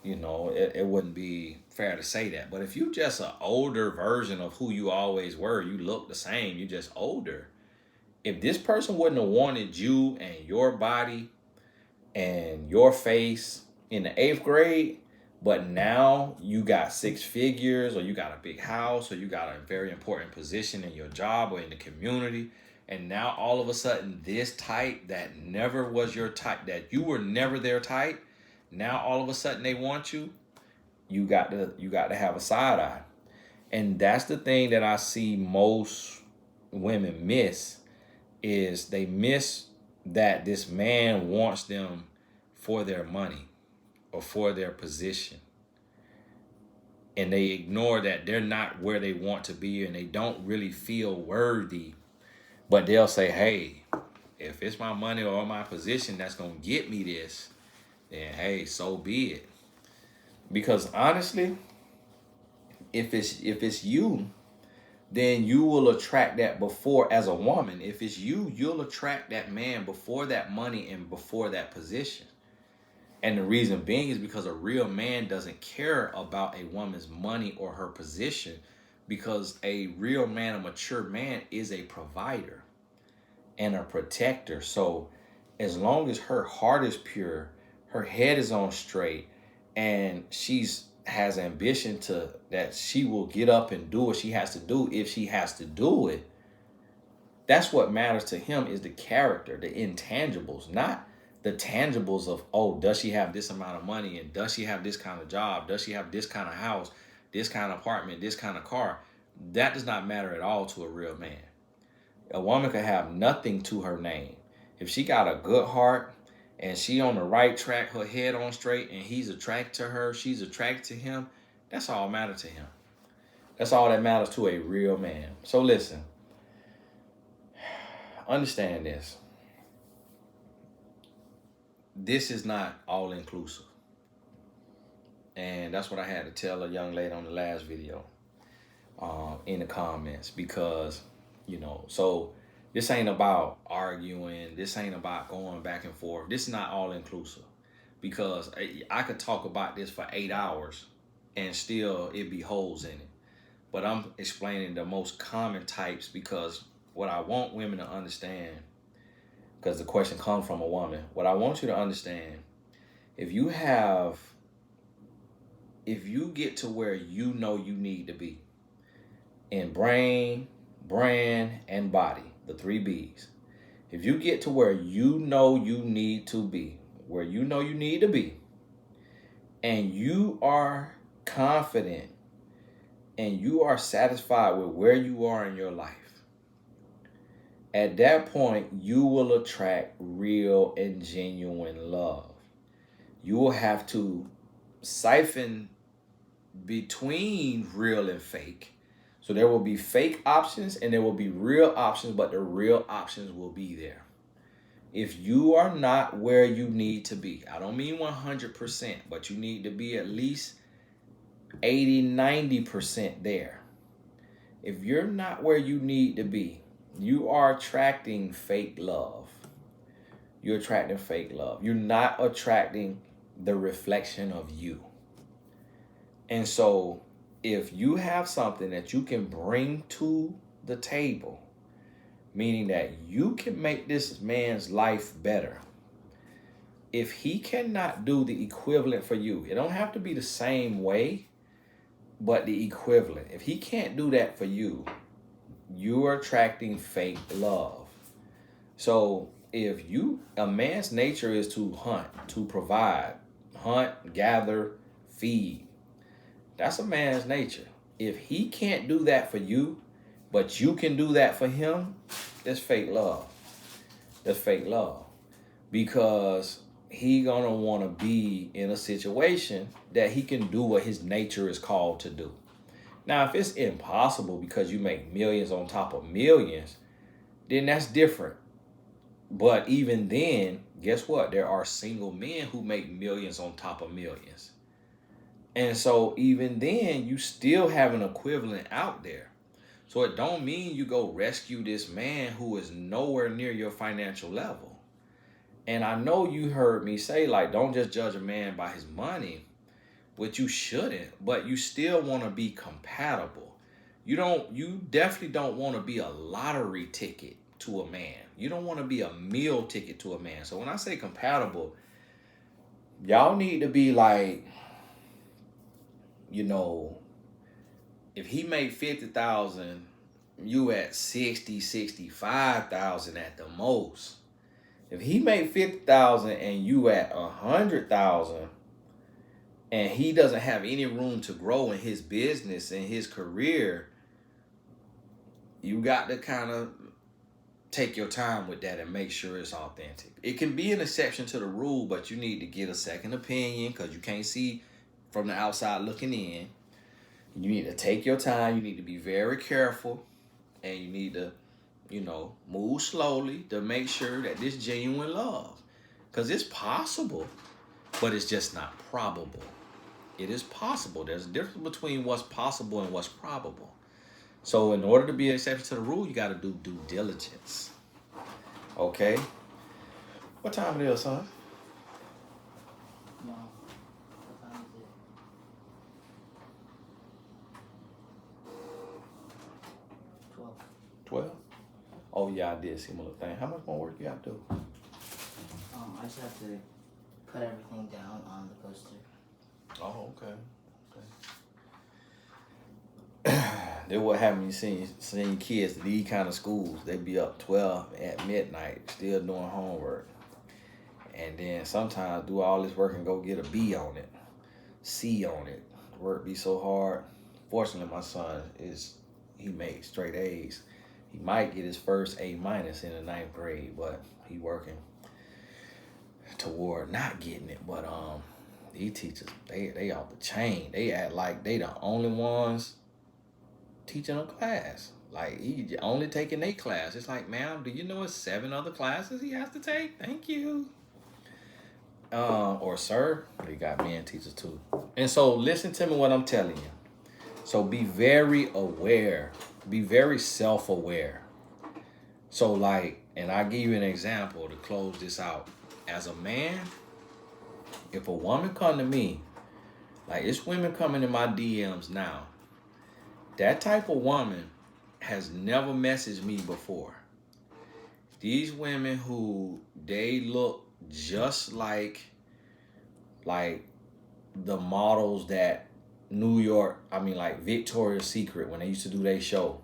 It wouldn't be fair to say that. But if you just an older version of who you always were, you look the same, you just older. If this person wouldn't have wanted you and your body and your face in the 8th grade, but now you got six figures, or you got a big house, or you got a very important position in your job or in the community, and now all of a sudden this type that never was your type, that you were never their type, now all of a sudden they want you, you got to have a side eye. And that's the thing that I see most women miss, is they miss that this man wants them for their money or for their position. And they ignore that they're not where they want to be, and they don't really feel worthy. But they'll say, hey, if it's my money or my position that's going to get me this, then hey, so be it. Because honestly, if it's you, then you will attract that before, as a woman. If it's you, you'll attract that man before that money and before that position. And the reason being is because a real man doesn't care about a woman's money or her position, because a real man, a mature man, is a provider and a protector. So as long as her heart is pure, her head is on straight, and has ambition that she will get up and do what she has to do if she has to do it. That's what matters to him, is the character, the intangibles, not the tangibles of, oh, does she have this amount of money, and does she have this kind of job? Does she have this kind of house, this kind of apartment, this kind of car? That does not matter at all to a real man. A woman could have nothing to her name. If she got a good heart and she on the right track, her head on straight, and he's attracted to her, she's attracted to him, that's all matters to him. That's all that matters to a real man. So listen, understand this. This is not all inclusive. And that's what I had to tell a young lady on the last video in the comments, because, so this ain't about arguing. This ain't about going back and forth. This is not all inclusive, because I could talk about this for 8 hours and still it be holes in it. But I'm explaining the most common types, because what I want women to understand, because the question comes from a woman, what I want you to understand, if you get to where you know you need to be in brain, brand, and body, the 3 B's, if you get to where you know you need to be, where you know you need to be, and you are confident and you are satisfied with where you are in your life, at that point, you will attract real and genuine love. You will have to siphon between real and fake. So there will be fake options and there will be real options, but the real options will be there. If you are not where you need to be, I don't mean 100%, but you need to be at least 80, 90% there. If you're not where you need to be, you are attracting fake love. You're attracting fake love. You're not attracting the reflection of you. And so if you have something that you can bring to the table, meaning that you can make this man's life better, if he cannot do the equivalent for you, it don't have to be the same way, but the equivalent. If he can't do that for you, you are attracting fake love. So if a man's nature is to hunt, to provide, hunt, gather, feed, that's a man's nature. If he can't do that for you, but you can do that for him, that's fake love. That's fake love. Because he gonna want to be in a situation that he can do what his nature is called to do. Now, if it's impossible because you make millions on top of millions, then that's different. But even then, guess what? There are single men who make millions on top of millions. And so even then, you still have an equivalent out there. So it don't mean you go rescue this man who is nowhere near your financial level. And I know you heard me say, like, don't just judge a man by his money, which you shouldn't, but you still want to be compatible. You definitely don't want to be a lottery ticket to a man. You don't want to be a meal ticket to a man. So when I say compatible, y'all need to be like, if he made 50,000, you at 60, 65,000 at the most. If he made 50,000 and you at 100,000, and he doesn't have any room to grow in his business and his career, you got to kind of take your time with that and make sure it's authentic. It can be an exception to the rule, but you need to get a second opinion, because you can't see from the outside looking in. You need to take your time. You need to be very careful, and you need to, move slowly to make sure that this genuine love, because it's possible, but it's just not probable. It is possible. There's a difference between what's possible and what's probable. So in order to be an exception to the rule, you got to do due diligence. Okay? What time it is, son? No. What time is it? 12. 12? Oh, yeah, I did see my little thing. How much more work you got to do? I just have to put everything down on the poster. Oh, okay. They what happened, you seeing kids at these kind of schools, they be up 12 at midnight still doing homework, and then sometimes do all this work and go get a B on it, C on it. Work be so hard. Fortunately, my son he made straight A's, He might get his first A minus in the ninth grade, but he working toward not getting it. But these teachers, they off the chain. They act like they the only ones teaching a class. Like he only taking a class. It's like, ma'am, do you know it's 7 other classes he has to take? Thank you. Or sir, they got men teachers too. And so listen to me what I'm telling you. So be very aware. Be very self-aware. So like, and I'll give you an example to close this out. As a man, if a woman come to me, like it's women coming in my DMs now. That type of woman has never messaged me before. These women who they look just like the models that like Victoria's Secret when they used to do their show.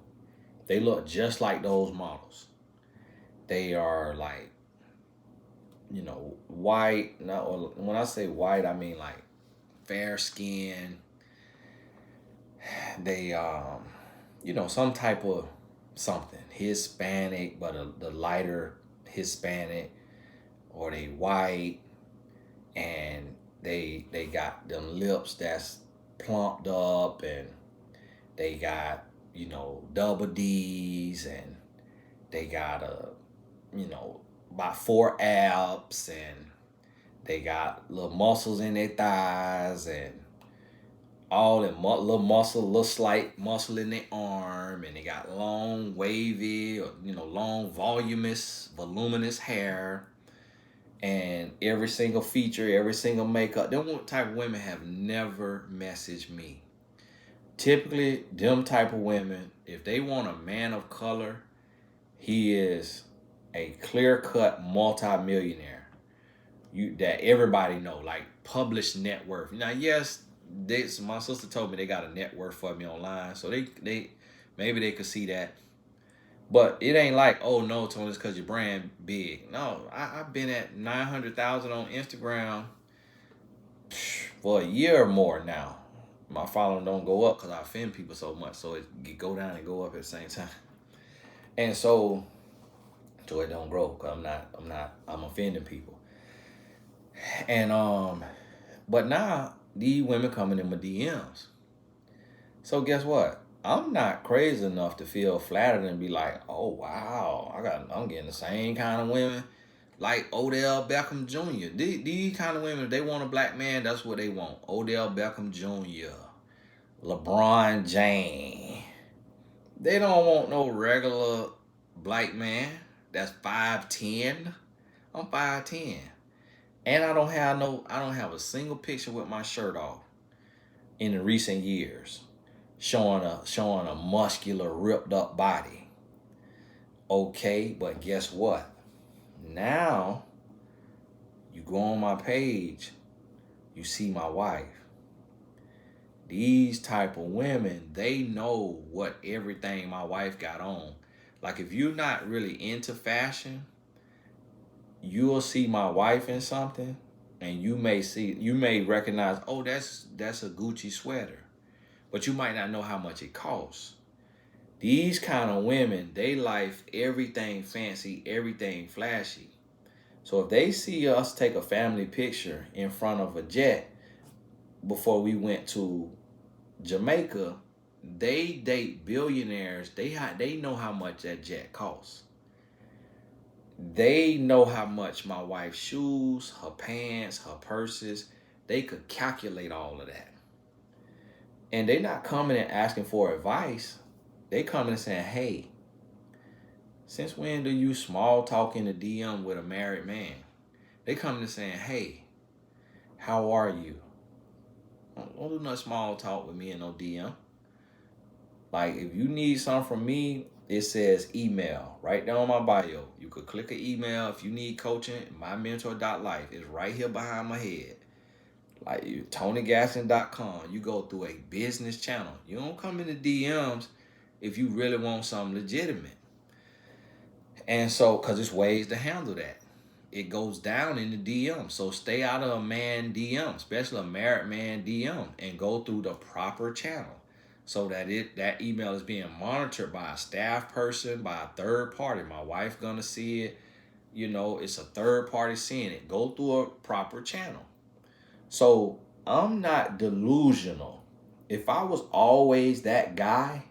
They look just like those models. They are like, white. No, when I say white, I mean like fair skin. They some type of something Hispanic, but the lighter Hispanic, or they white, and they got them lips that's plumped up, and they got double D's, and they got about 4 abs, and they got little muscles in their thighs, and all that little muscle, little slight muscle in their arm, and they got long, wavy, or long, voluminous hair, and every single feature, every single makeup. Them type of women have never messaged me. Typically, them type of women, if they want a man of color, he is a clear-cut multi-millionaire. That everybody know, like published net worth. Now, yes, my sister told me they got a net worth for me online, so they maybe they could see that. But it ain't like, oh no, Tony, it's because your brand big. No, I've been at 900,000 on Instagram for a year or more now. My following don't go up because I offend people so much, so it go down and go up at the same time. And so it don't grow because I'm offending people. And but now these women coming in my DMs. So guess what? I'm not crazy enough to feel flattered and be like, oh wow, I'm getting the same kind of women like Odell Beckham Jr. These kind of women, if they want a black man, that's what they want. Odell Beckham Jr., LeBron James. They don't want no regular black man that's 5'10". I'm 5'10". And I don't have a single picture with my shirt off in the recent years showing a muscular, ripped up body. Okay, but guess what? Now you go on my page, you see my wife. These type of women, they know what everything my wife got on. Like if you're not really into fashion, you'll see my wife in something, and you may recognize, oh, that's a Gucci sweater, but you might not know how much it costs. These kind of women, they like everything fancy, everything flashy. So if they see us take a family picture in front of a jet before we went to Jamaica, they date billionaires. They know how much that jet costs. They know how much my wife's shoes, her pants, her purses, they could calculate all of that. And they're not coming and asking for advice. They coming and saying, hey, since when do you small talk in the DM with a married man? They coming and saying, hey, how are you? Don't do no small talk with me in no DM. Like if you need something from me, it says email right there on my bio. You could click an email if you need coaching. MyMentor.life is right here behind my head. Like TonyGaston.com. You go through a business channel. You don't come in the DMs if you really want something legitimate. And so, because there's ways to handle that. It goes down in the DM. So stay out of a man DM, especially a married man DM, and go through the proper channel. so that that email is being monitored by a staff person, by a third party. My wife gonna see it. It's a third party seeing it. Go through a proper channel. So I'm not delusional. If I was always that guy,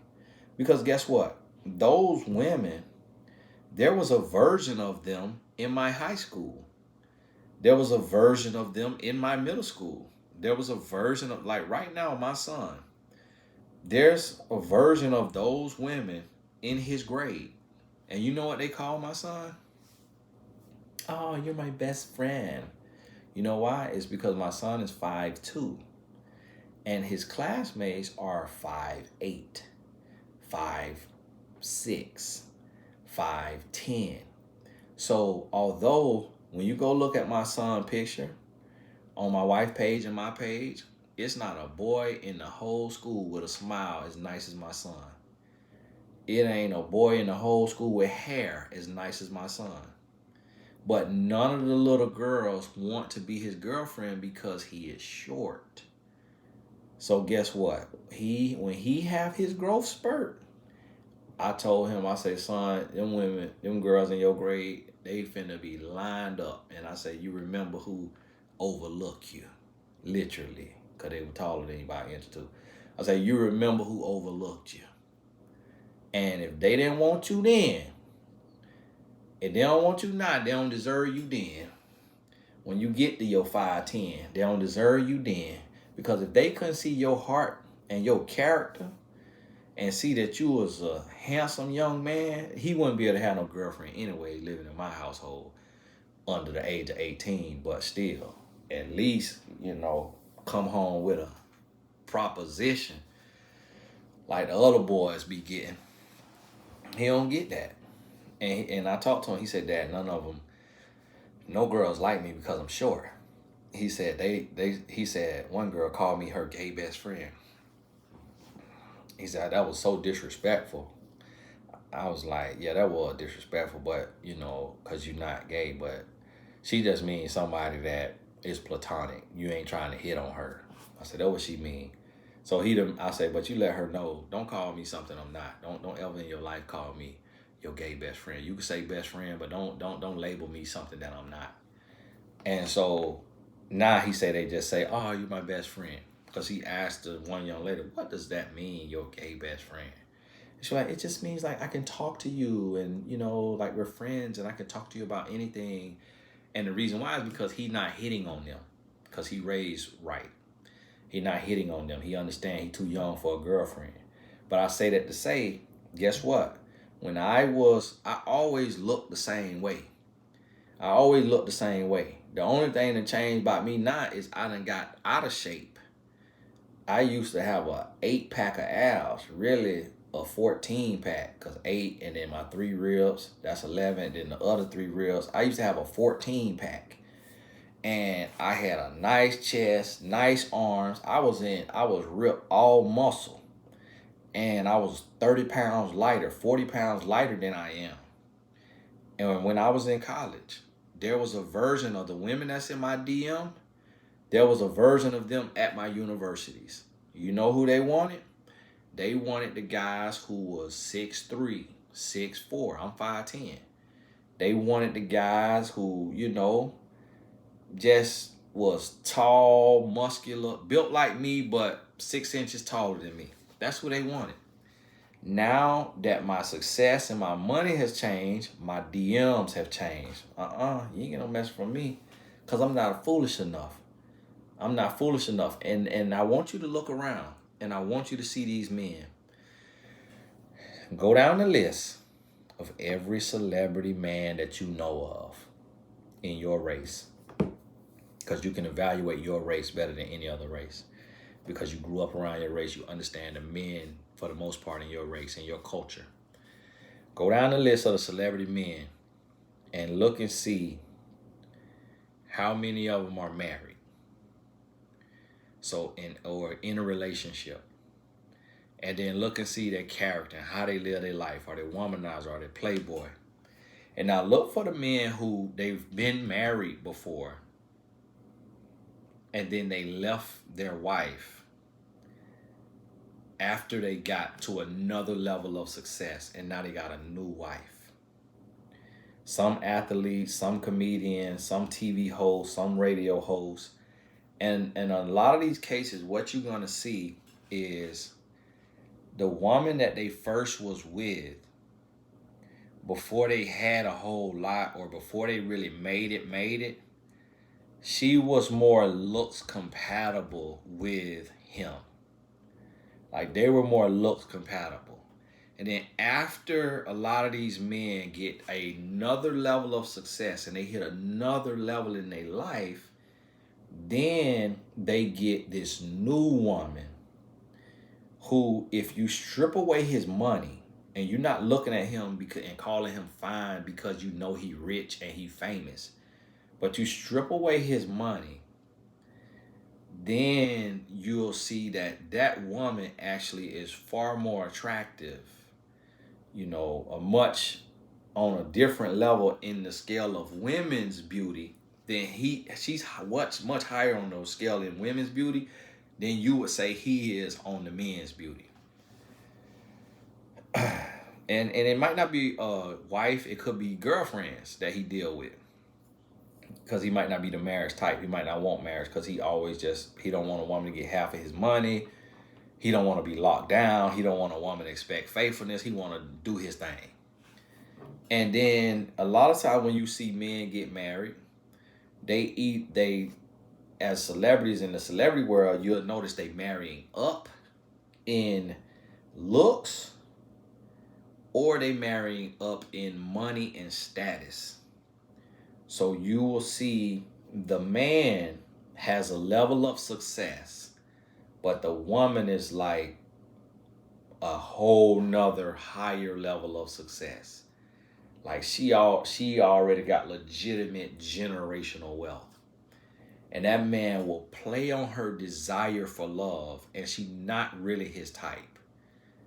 because guess what? Those women, there was a version of them in my high school. There was a version of them in my middle school. There was a version of, like right now, my son, there's a version of those women in his grade. And you know what they call my son? Oh, you're my best friend. You know why? It's because my son is 5'2", and his classmates are 5'8", 5'6", 5'10". So although when you go look at my son picture on my wife page and my page, it's not a boy in the whole school with a smile as nice as my son. It ain't a boy in the whole school with hair as nice as my son. But none of the little girls want to be his girlfriend because he is short. So guess what? When he have his growth spurt, I told him, I say, son, them girls in your grade, they finna be lined up. And I say, you remember who overlooked you, literally, because they were taller than you by an inch or two. I say, you remember who overlooked you. And if they didn't want you then, if they don't want you now, they don't deserve you then. When you get to your 5'10", they don't deserve you then. Because if they couldn't see your heart and your character and see that you was a handsome young man, he wouldn't be able to have no girlfriend anyway living in my household under the age of 18. But still, at least, come home with a proposition like the other boys be getting. He don't get that. And I talked to him. He said, Dad, none of them, no girls like me because I'm short. He said he said one girl called me her gay best friend. He said that was so disrespectful. I was like, yeah, that was disrespectful, but because you're not gay, but she just means somebody that is platonic. You ain't trying to hit on her. I said, that's what she mean. So I said, but you let her know, don't call me something I'm not. Don't ever in your life call me your gay best friend. You can say best friend, but don't label me something that I'm not. And so now he said they just say, oh, you're my best friend. Because he asked the one young lady, what does that mean, your gay best friend? She's like, it just means like I can talk to you and, like we're friends and I can talk to you about anything. And the reason why is because he's not hitting on them because he raised right. He's not hitting on them. He understands he's too young for a girlfriend. But I say that to say, guess what? When I always looked the same way. I always looked the same way. The only thing that changed about me now is I done got out of shape. I used to have a 8-pack of abs, really a 14-pack, because 8 and then my 3 ribs, that's 11, then the other 3 ribs. I used to have a 14-pack. And I had a nice chest, nice arms. I was ripped all muscle. And I was 30 pounds lighter, 40 pounds lighter than I am. And when I was in college, there was a version of the women that's in my DM. There was a version of them at my universities. You know who they wanted? They wanted the guys who was 6'3", 6'4". I'm 5'10". They wanted the guys who, just was tall, muscular, built like me, but 6 inches taller than me. That's what they wanted. Now that my success and my money has changed, my DMs have changed. You ain't gonna mess from me because I'm not foolish enough. I'm not foolish enough. And I want you to look around and I want you to see these men. Go down the list of every celebrity man that you know of in your race. Because you can evaluate your race better than any other race. Because you grew up around your race, you understand the men, for the most part, in your race and your culture. Go down the list of the celebrity men and look and see how many of them are married. So, or in a relationship. And then look and see their character and how they live their life. Are they womanizer? Are they playboy? And now look for the men who they've been married before. And then they left their wife after they got to another level of success and now they got a new wife. Some athletes, some comedians, some TV hosts, some radio hosts. And in a lot of these cases, what you're going to see is the woman that they first was with before they had a whole lot or before they really made it, she was more looks compatible with him. Like they were more looks compatible. And then after a lot of these men get another level of success and they hit another level in their life, then they get this new woman who, if you strip away his money and you're not looking at him because and calling him fine because you know he rich and he famous, but you strip away his money, then you'll see that that woman actually is far more attractive, a much on a different level in the scale of women's beauty than she's much higher on the scale in women's beauty than you would say he is on the men's beauty. And it might not be a wife, it could be girlfriends that he deal with. Because he might not be the marriage type. He might not want marriage because he don't want a woman to get half of his money. He don't want to be locked down. He don't want a woman to expect faithfulness. He want to do his thing. And then a lot of times when you see men get married, they as celebrities in the celebrity world, you'll notice they marrying up in looks or they marrying up in money and status. So you will see the man has a level of success, but the woman is like a whole nother higher level of success. Like she already got legitimate generational wealth. And that man will play on her desire for love, and she's not really his type.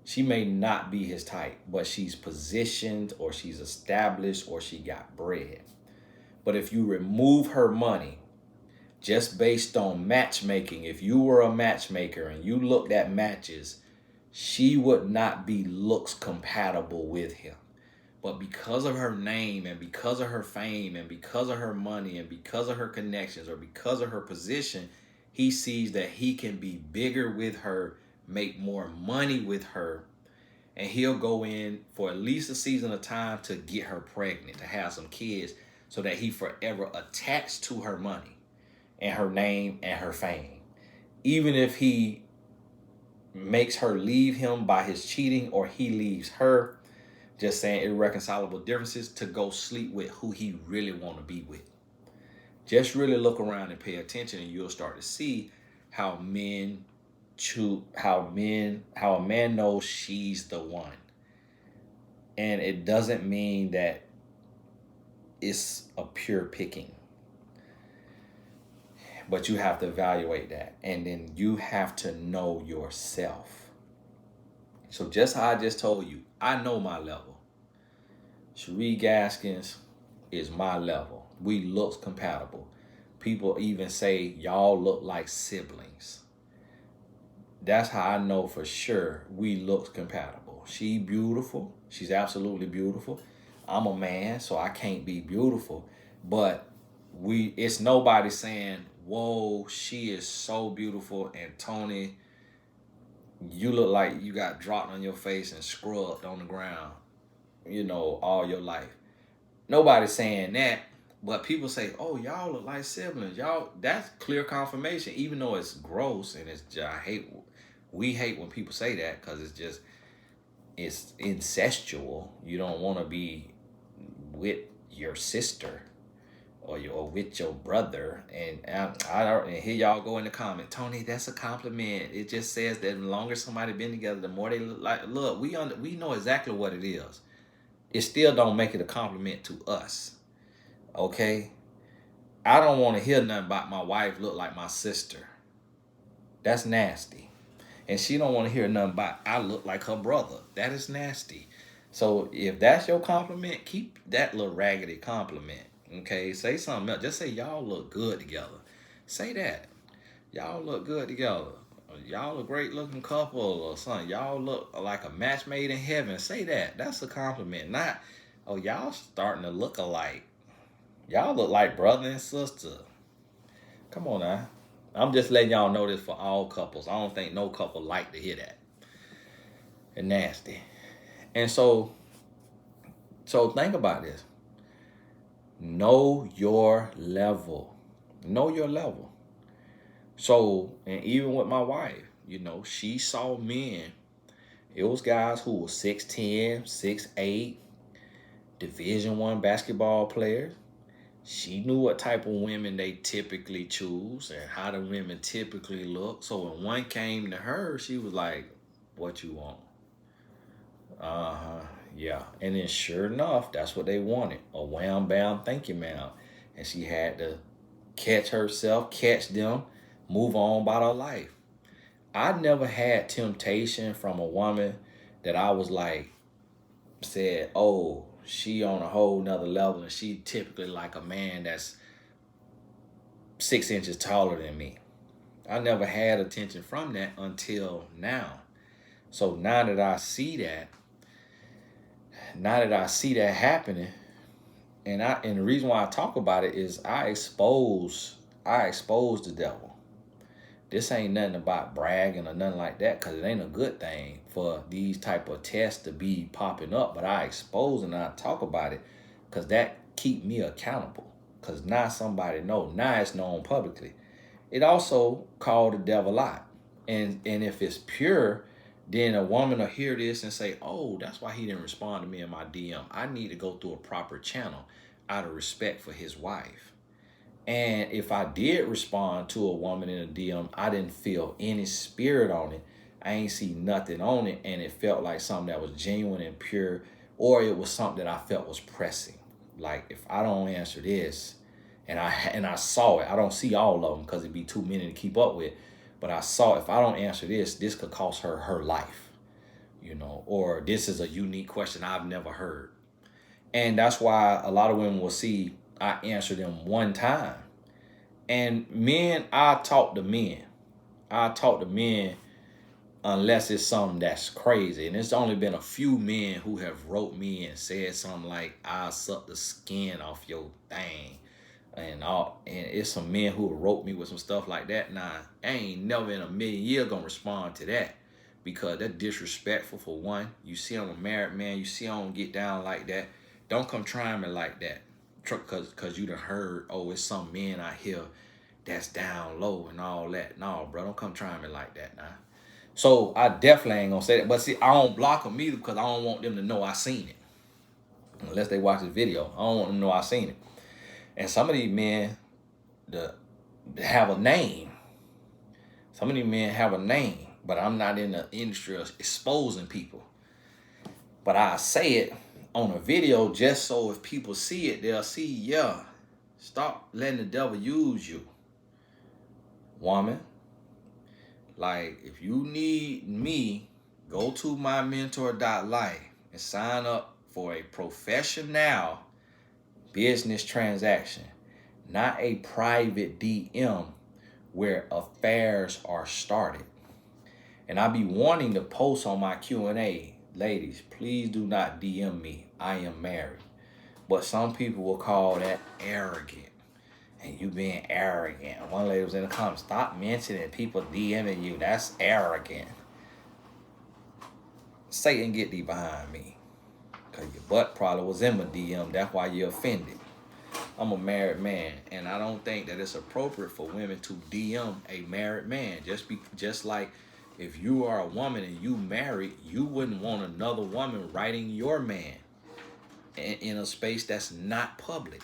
She may not be his type, but she's positioned or she's established or she got bread. But if you remove her money just based on matchmaking, if you were a matchmaker and you looked at matches, she would not be looks compatible with him. But because of her name and because of her fame and because of her money and because of her connections or because of her position, he sees that he can be bigger with her, make more money with her, and he'll go in for at least a season of time to get her pregnant, to have some kids, so that he forever attached to her money and her name and her fame. Even if he makes her leave him by his cheating or he leaves her, just saying irreconcilable differences, to go sleep with who he really want to be with. Just really look around and pay attention and you'll start to see how a man knows she's the one. And it doesn't mean that it's a pure picking. But you have to evaluate that. And then you have to know yourself. So just how I just told you, I know my level. Cherie Gaskins is my level. We look compatible. People even say y'all look like siblings. That's how I know for sure we look compatible. She beautiful. She's absolutely beautiful. I'm a man, so I can't be beautiful. But it's nobody saying, whoa, she is so beautiful, and Tony, you look like you got dropped on your face and scrubbed on the ground, all your life. Nobody's saying that, but people say, oh, y'all look like siblings. Y'all, that's clear confirmation, even though it's gross and we hate when people say that because it's incestual. You don't want to be with your sister or with your brother, and here y'all go in the comment, Tony, that's a compliment. It just says that the longer somebody been together, the more they look like. Look, we know exactly what it is. It still don't make it a compliment to us, okay? I don't want to hear nothing about my wife look like my sister. That's nasty. And she don't want to hear nothing about I look like her brother. That is nasty. So if that's your compliment, keep that little raggedy compliment. Okay, say something else. Just say y'all look good together. Say that. Y'all look good together. Y'all a great looking couple or something. Y'all look like a match made in heaven. Say that. That's a compliment. Not, oh, y'all starting to look alike. Y'all look like brother and sister. Come on now. I'm just letting y'all know this for all couples. I don't think no couple like to hear that. And nasty. And so think about this. Know your level. Know your level. So, and even with my wife, she saw men. It was guys who were 6'10", 6'8", Division I basketball players. She knew what type of women they typically choose and how the women typically look. So when one came to her, she was like, "What you want?" Uh-huh. Yeah. And then sure enough, that's what they wanted. A wham bam, thank you, ma'am. And she had to catch herself, catch them, move on about her life. I never had temptation from a woman that I was like, said, oh, she on a whole nother level and she typically like a man that's 6 inches taller than me. I never had attention from that until now. So now that I see that happening, and the reason why I talk about it is I expose the devil. This ain't nothing about bragging or nothing like that, because it ain't a good thing for these type of tests to be popping up. But I expose and I talk about it because that keep me accountable. Because now somebody know. Now it's known publicly. It also called the devil out. And if it's pure, then a woman will hear this and say, oh, that's why he didn't respond to me in my DM. I need to go through a proper channel out of respect for his wife. And if I did respond to a woman in a DM, I didn't feel any spirit on it. I ain't see nothing on it. And it felt like something that was genuine and pure, or it was something that I felt was pressing. Like, if I don't answer this, and I saw it, I don't see all of them because it'd be too many to keep up with. But I saw, if I don't answer this could cost her life, or this is a unique question I've never heard. And that's why a lot of women will see I answer them one time. And men, I talk to men unless it's something that's crazy. And it's only been a few men who have wrote me and said something like, I'll suck the skin off your thing. And it's some men who wrote me with some stuff like that. Nah, I ain't never in a million years gonna respond to that, because that's disrespectful for one. You see I'm a married man, you see I don't get down like that. Don't come trying me like that. Cause you done heard, oh, it's some men out here that's down low and all that. No, bro, don't come trying me like that now. So I definitely ain't gonna say that. But see, I don't block them either because I don't want them to know I seen it. Unless they watch this video, I don't want them to know I seen it. And some of these men have a name. Some of these men have a name, but I'm not in the industry of exposing people. But I say it on a video just so if people see it, they'll see, yeah, stop letting the devil use you. Woman, like, if you need me, go to mymentor.life and sign up for a professional business transaction, not a private DM where affairs are started. And I be wanting to post on my Q&A, ladies, please do not DM me. I am married. But some people will call that arrogant. And you being arrogant. One lady was in the comments, stop mentioning people DMing you. That's arrogant. Satan, get thee behind me. Because your butt probably was in my DM. That's why you're offended. I'm a married man, and I don't think that it's appropriate for women to DM a married man. Just like if you are a woman and you married, you wouldn't want another woman writing your man in a space that's not public.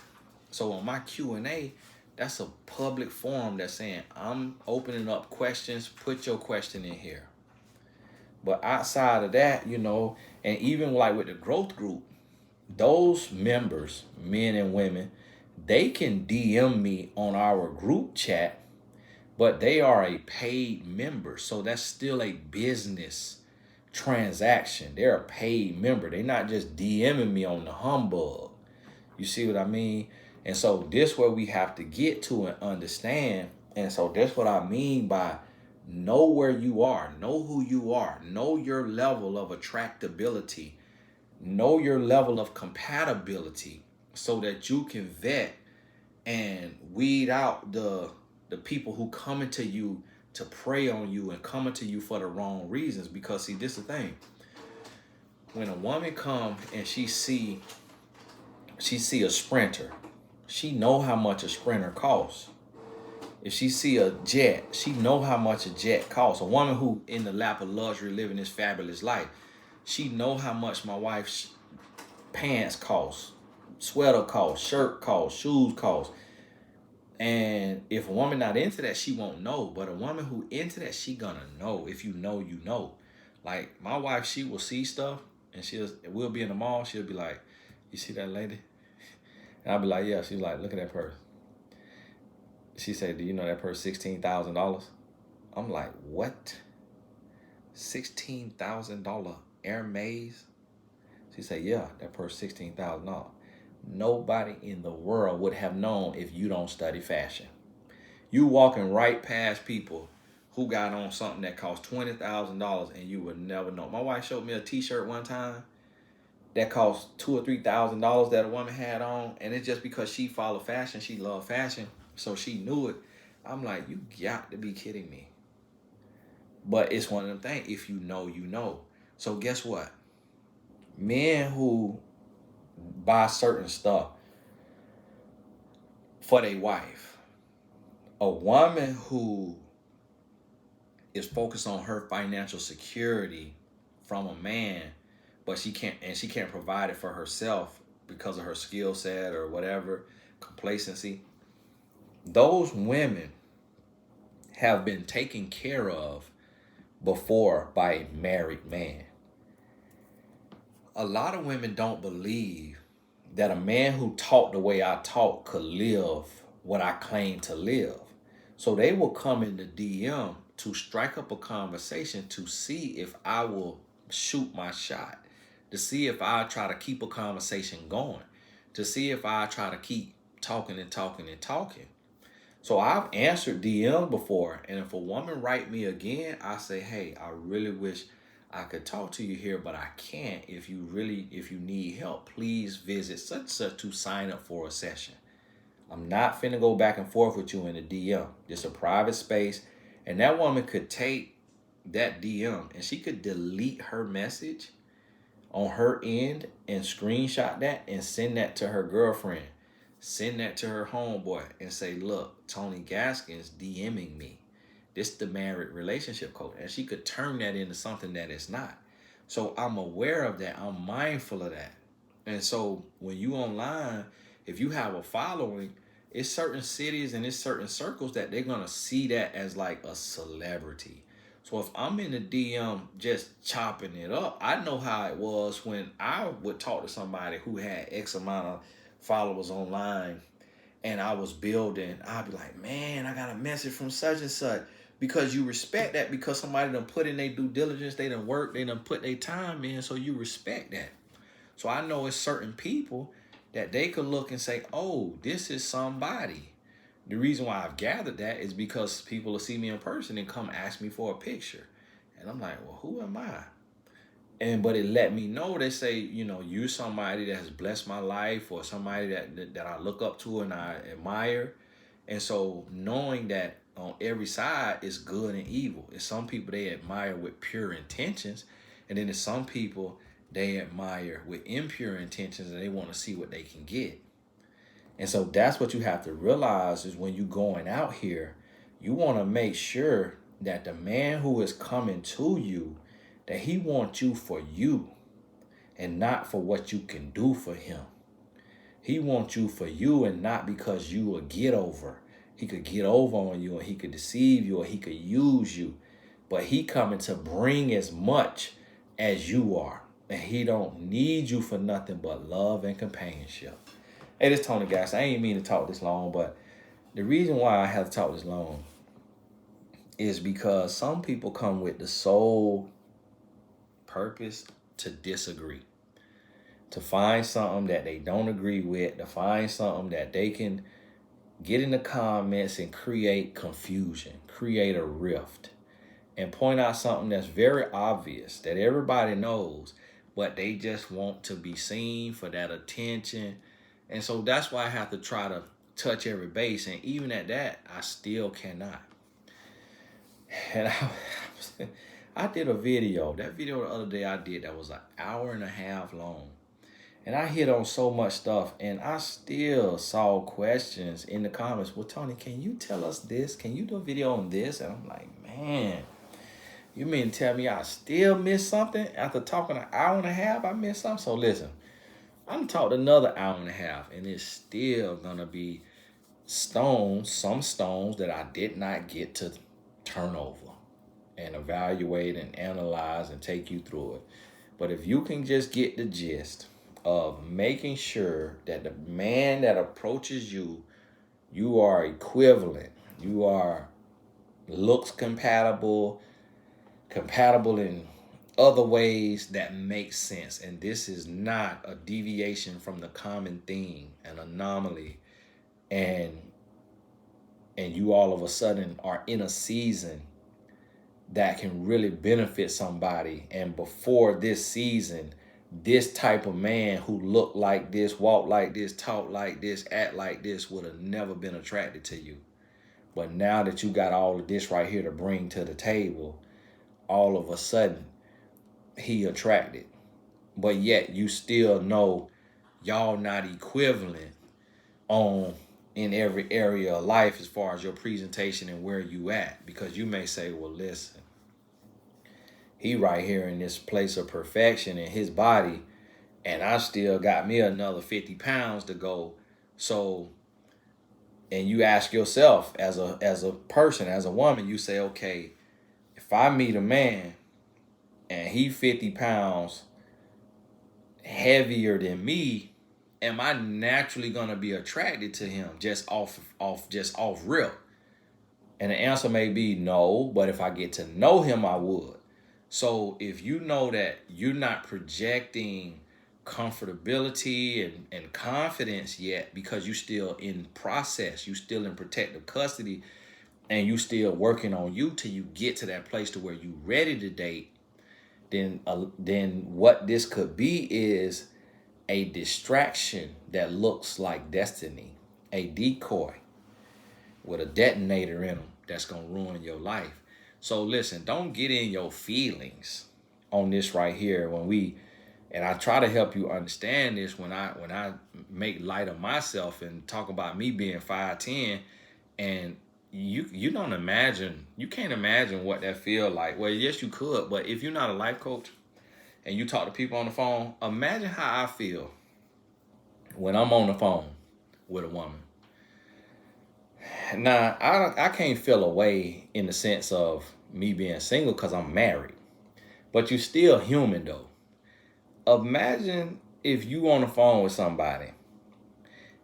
So on my Q&A, that's a public forum that's saying, I'm opening up questions, put your question in here. But outside of that, and even like with the growth group, those members, men and women, they can DM me on our group chat, but they are a paid member. So that's still a business transaction. They're a paid member. They're not just DMing me on the humbug. You see what I mean? And so this where we have to get to and understand. And so that's what I mean by Know where you are. Know who you are. Know your level of attractability. Know your level of compatibility so that you can vet and weed out the people who coming to you to prey on you and coming to you for the wrong reasons. Because see, this is the thing. When a woman come and she see a sprinter, she know how much a sprinter costs. If she see a jet, she know how much a jet costs. A woman who in the lap of luxury living this fabulous life, she know how much my wife's pants cost, sweater cost, shirt cost, shoes cost. And if a woman not into that, she won't know. But a woman who into that, she gonna know. If you know, you know. Like my wife, she will see stuff and we'll be in the mall, she'll be like, "You see that lady?" And I'll be like, "Yeah." She's like, "Look at that purse." She said, "Do you know that purse $16,000?" I'm like, "What? $16,000 Hermes?" She said, "Yeah, that purse $16,000." Nobody in the world would have known if you don't study fashion. You walking right past people who got on something that cost $20,000 and you would never know. My wife showed me a T-shirt one time that cost $2,000 or $3,000 that a woman had on, and it's just because she followed fashion, she loved fashion, so she knew it. I'm like, you got to be kidding me. But it's one of them things. If you know, you know. So guess what? Men who buy certain stuff for their wife, a woman who is focused on her financial security from a man, but she can't provide it for herself because of her skill set or whatever, complacency. Those women have been taken care of before by a married man. A lot of women don't believe that a man who talked the way I talk could live what I claim to live. So they will come in the DM to strike up a conversation to see if I will shoot my shot, to see if I try to keep a conversation going, to see if I try to keep talking and talking and talking. So I've answered DMs before, and if a woman write me again, I say, "Hey, I really wish I could talk to you here, but I can't. If you need help, please visit such and such to sign up for a session." I'm not finna go back and forth with you in the DM. It's a private space, and that woman could take that DM and she could delete her message on her end and screenshot that and send that to her girlfriend, send that to her homeboy and say, "Look, Tony Gaskins DMing me. This the married relationship coach." And she could turn that into something that it's not. So I'm aware of that. I'm mindful of that. And so when you online, if you have a following, it's certain cities and it's certain circles that they're gonna see that as like a celebrity. So if I'm in the DM just chopping it up, I know how it was when I would talk to somebody who had X amount of followers online and I was building. I'd be like, "Man, I got a message from such and such." Because you respect that, because somebody done put in their due diligence, they done work, they done put their time in, so you respect that. So I know it's certain people that they could look and say, "Oh, this is somebody." The reason why I've gathered that is because people will see me in person and come ask me for a picture. And I'm like, "Well, who am I?" But it let me know, they say, "You're somebody that has blessed my life, or somebody that I look up to and I admire." And so knowing that on every side is good and evil. It's some people they admire with pure intentions, and then there's some people they admire with impure intentions and they want to see what they can get. And so that's what you have to realize is when you're going out here, you want to make sure that the man who is coming to you, that he wants you for you and not for what you can do for him. He wants you for you and not because you a get over. He could get over on you and he could deceive you or he could use you. But he coming to bring as much as you are. And he don't need you for nothing but love and companionship. Hey, this is Tony Gas. I ain't mean to talk this long, but the reason why I have to talk this long is because some people come with the sole purpose to disagree, to find something that they don't agree with, to find something that they can get in the comments and create confusion, create a rift. and point out something that's very obvious that everybody knows, but they just want to be seen for that attention. And so that's why I have to try to touch every base. And even at that, I still cannot. And I did a video. That video the other day I did that was an hour and a half long. And I hit on so much stuff, and I still saw questions in the comments. Well, Tony, can you tell us this? Can you do a video on this? And I'm like, man, you mean to tell me I still missed something? After talking an hour and a half, I missed something? So listen, I'm talking another hour and a half, and it's still going to be some stones that I did not get to turn over and evaluate and analyze and take you through it. But if you can just get the gist of making sure that the man that approaches you, you are equivalent, you are looks compatible in other ways that make sense. And this is not a deviation from the common thing, an anomaly. And you all of a sudden are in a season that can really benefit somebody. And before this season, this type of man who looked like this, walked like this, talked like this, act like this would have never been attracted to you. But now that you got all of this right here to bring to the table, all of a sudden he attracted. But yet you still know y'all not equivalent in every area of life as far as your presentation and where you at. Because you may say, well, listen, he right here in this place of perfection in his body, and I still got me another 50 pounds to go. So, and you ask yourself as a person, as a woman, you say, okay, if I meet a man and he 50 pounds heavier than me, am I naturally gonna be attracted to him just off rip? And the answer may be no, but if I get to know him, I would. So if you know that you're not projecting comfortability and confidence yet because you still in process, you still in protective custody, and you still working on you till you get to that place to where you ready to date, then what this could be is a distraction that looks like destiny, a decoy with a detonator in them that's gonna ruin your life. So listen, don't get in your feelings on this right here and I try to help you understand this when I make light of myself and talk about me being 5'10", and you can't imagine what that feel like. Well, yes you could, but if you're not a life coach and you talk to people on the phone, imagine how I feel when I'm on the phone with a woman. Now, I can't feel away in the sense of me being single because I'm married. But you're still human, though. Imagine if you on the phone with somebody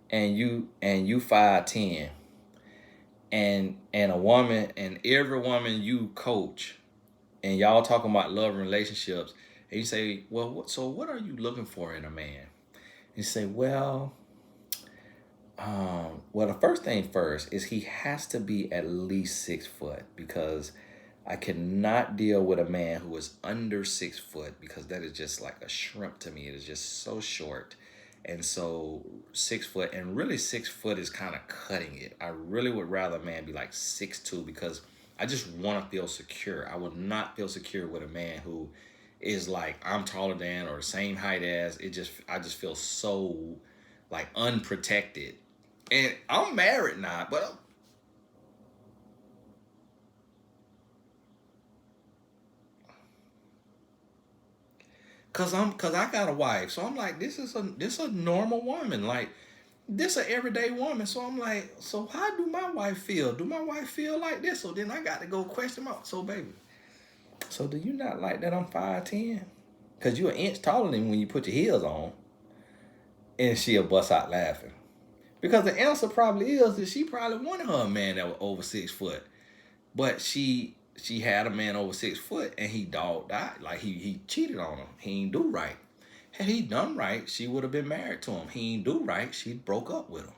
and you 5'10", and a woman, and every woman you coach, and y'all talking about love and relationships, and you say, well, what are you looking for in a man? You say, well, the first thing first is he has to be at least 6 foot, because I cannot deal with a man who is under 6 foot, because that is just like a shrimp to me. It is just so short. And so 6 foot, and really 6 foot is kind of cutting it. I really would rather a man be like 6'2", because I just want to feel secure. I would not feel secure with a man who is like I'm taller than or the same height as. I just feel so like unprotected. And I'm married now, but cause I got a wife, so I'm like, this is a normal woman, like this a everyday woman. So I'm like, so how do my wife feel? Do my wife feel like this? So then I got to go question mark. So baby, so do you not like that I'm 5'10"? Cause you're an inch taller than me when you put your heels on. And she'll bust out laughing. Because the answer probably is that she probably wanted her a man that was over 6 foot. But she had a man over 6 foot and he dogged out. Like he cheated on her. He ain't do right. Had he done right, she would have been married to him. He ain't do right, she broke up with him.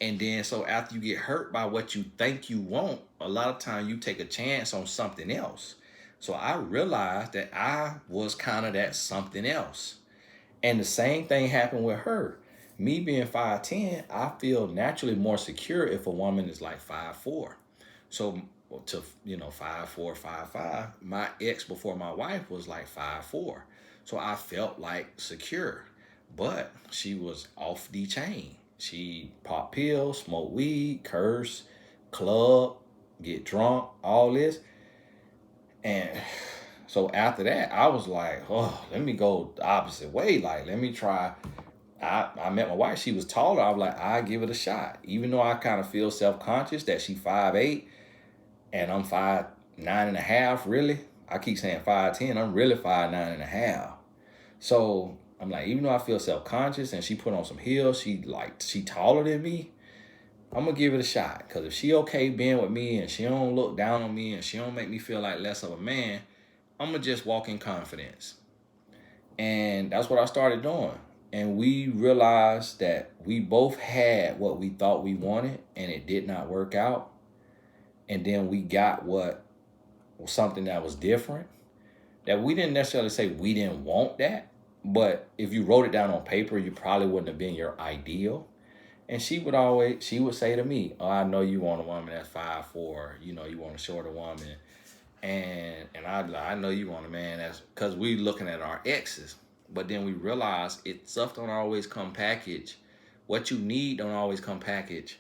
And then so after you get hurt by what you think you want, a lot of time you take a chance on something else. So I realized that I was kind of that something else. And the same thing happened with her. Me being 5'10", I feel naturally more secure if a woman is like 5'4". So to 5'4", 5'5", my ex before my wife was like 5'4". So I felt like secure. But she was off the chain. She popped pills, smoked weed, curse, club, get drunk, all this. And so after that, I was like, oh, let me go the opposite way. Like, let me try. I met my wife. She was taller. I was like, I give it a shot. Even though I kind of feel self-conscious that she 5'8" and I'm 5'9.5", really. I keep saying 5'10". I'm really 5'9.5". So I'm like, even though I feel self-conscious and she put on some heels, she taller than me, I'm gonna give it a shot. Cause if she okay being with me and she don't look down on me and she don't make me feel like less of a man, I'm gonna just walk in confidence. And that's what I started doing. And we realized that we both had what we thought we wanted and it did not work out. And then we got what was something that was different. That we didn't necessarily say we didn't want that, but if you wrote it down on paper, you probably wouldn't have been your ideal. And she would say to me, "Oh, I know you want a woman that's 5'4". You want a shorter woman, and I know you want a man that's because we looking at our exes, but then we realize stuff don't always come packaged. What you need don't always come packaged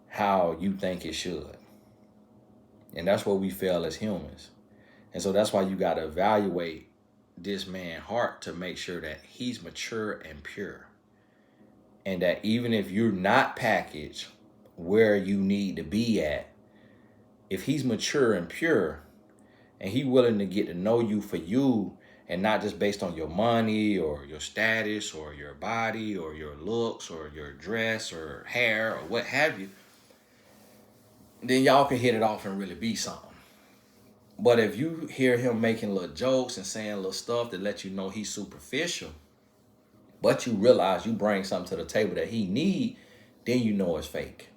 how you think it should, and that's where we fail as humans. And so that's why you got to evaluate this man's heart to make sure that he's mature and pure. And that even if you're not packaged where you need to be at, if he's mature and pure and he willing to get to know you for you and not just based on your money or your status or your body or your looks or your dress or hair or what have you, then y'all can hit it off and really be something. But if you hear him making little jokes and saying little stuff that let you know he's superficial, but you realize you bring something to the table that he need, then you know it's fake.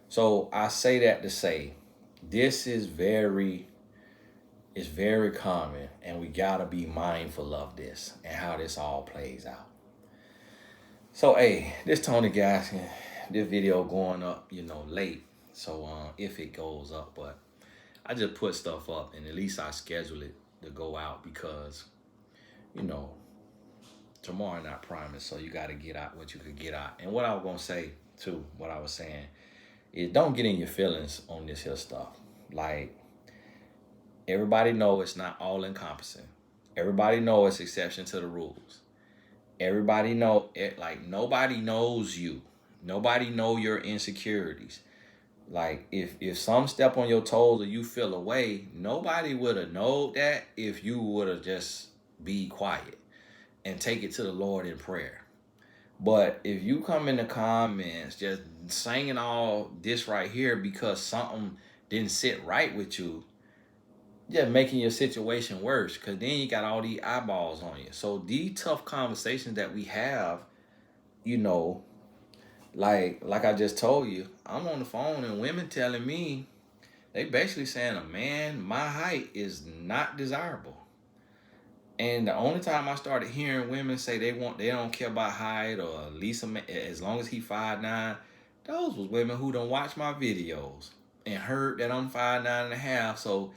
So I say that to say this is very common, and we gotta be mindful of this and how this all plays out. So hey, this Tony guys, this video going up, late. So if it goes up, but I just put stuff up and at least I schedule it to go out because, you know, tomorrow not promised. So you got to get out what you could get out. And what I was going to say too, what I was saying is don't get in your feelings on this here stuff. Like everybody know it's not all encompassing. Everybody know it's exception to the rules. Everybody know it, like nobody knows you. Nobody know your insecurities. Like if some step on your toes or you feel away, nobody would have known that if you would have just be quiet and take it to the Lord in prayer. But if you come in the comments just saying all this right here because something didn't sit right with you, just making your situation worse because then you got all these eyeballs on you. So these tough conversations that we have, you know, like I just told you, I'm on the phone and women telling me they basically saying a man my height is not desirable. And the only time I started hearing women say they don't care about height or at least as long as he 5'9", those was women who don't watch my videos and heard that I'm 5'9.5". So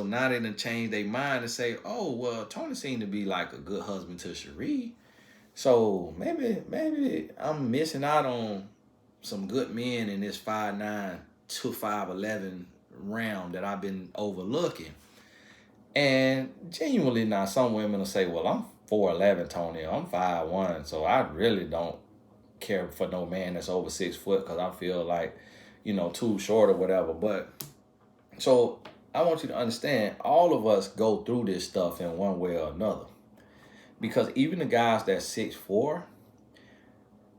now they done changed their mind and say, oh well, Tony seemed to be like a good husband to Cherie. So maybe I'm missing out on some good men in this 5'9" to 5'11" realm that I've been overlooking. And genuinely now some women will say, well, I'm 4'11", Tony, I'm 5'1", so I really don't care for no man that's over 6 foot because I feel like, too short or whatever. But so I want you to understand all of us go through this stuff in one way or another. Because even the guys that's 6'4",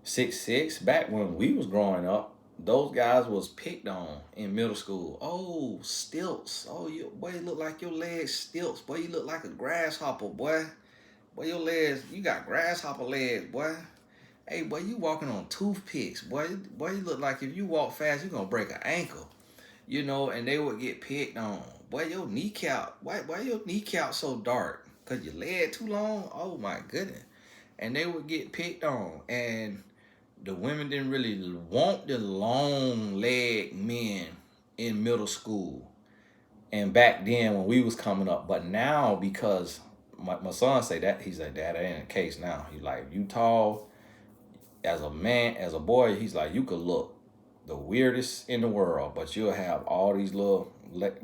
6'6", back when we was growing up, those guys was picked on in middle school. Oh, stilts. Oh, boy, you look like your legs stilts. Boy, you look like a grasshopper, boy. Boy, your legs, you got grasshopper legs, boy. Hey, boy, you walking on toothpicks. Boy, you look like if you walk fast, you're gonna break an ankle. You know, and they would get picked on. Boy, your kneecap, why your kneecap so dark? Cause your leg too long? Oh my goodness. And they would get picked on. And the women didn't really want the long leg men in middle school. And back then when we was coming up. But now because my son say that, he's like, Dad, that ain't the case now. He's like, you tall, as a man, as a boy, he's like, you could look the weirdest in the world, but you'll have all these little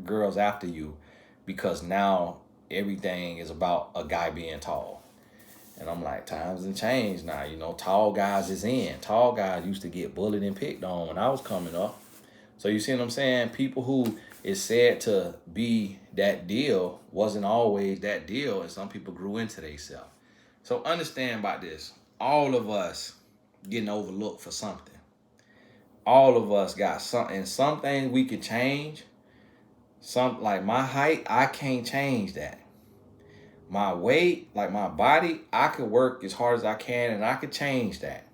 girls after you because now everything is about a guy being tall. And I'm like, times have changed now. You know, tall guys is in. Tall guys used to get bullied and picked on when I was coming up. So you see what I'm saying? People who is said to be that deal wasn't always that deal, and some people grew into themselves. So understand about this. All of us getting overlooked for something. All of us got something. Some things we could change. Some, like my height, I can't change that. My weight, like my body, I could work as hard as I can and I could change that.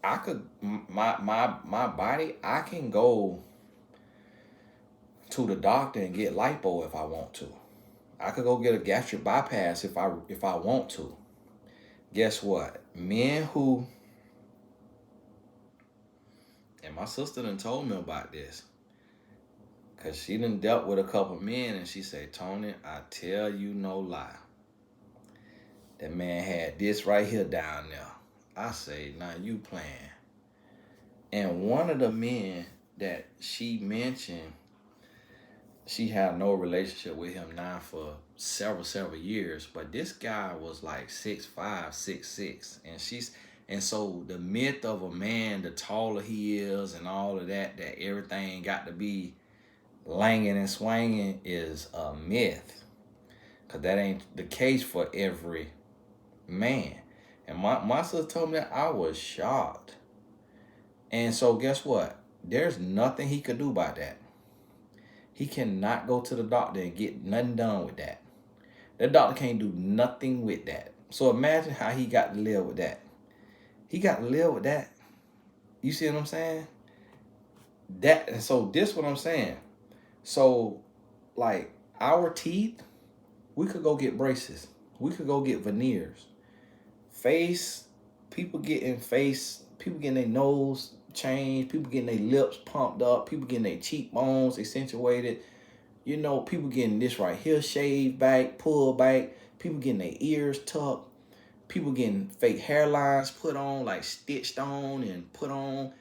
I could my body, I can go to the doctor and get lipo if I want to. I could go get a gastric bypass if I want to. Guess what? Men who, and my sister done told me about this, cause she done dealt with a couple men and she said, Tony, I tell you no lie. That man had this right here down there. I say, now you playing. And one of the men that she mentioned, she had no relationship with him now for several years. But this guy was like 6'5", 6'6". And so the myth of a man, the taller he is and all of that everything got to be langing and swanging is a myth. Because that ain't the case for every man. And my sister told me that. I was shocked. And so guess what? There's nothing he could do about that. He cannot go to the doctor and get nothing done with that. The doctor can't do nothing with that. So imagine how he got to live with that. He got to live with that. You see what I'm saying? That, and so this what I'm saying. So like our teeth, we could go get braces. We could go get veneers. People getting their nose changed, people getting their lips pumped up, people getting their cheekbones accentuated, you know, people getting this right here shaved back, pulled back, people getting their ears tucked, people getting fake hairlines put on, like stitched on and put on,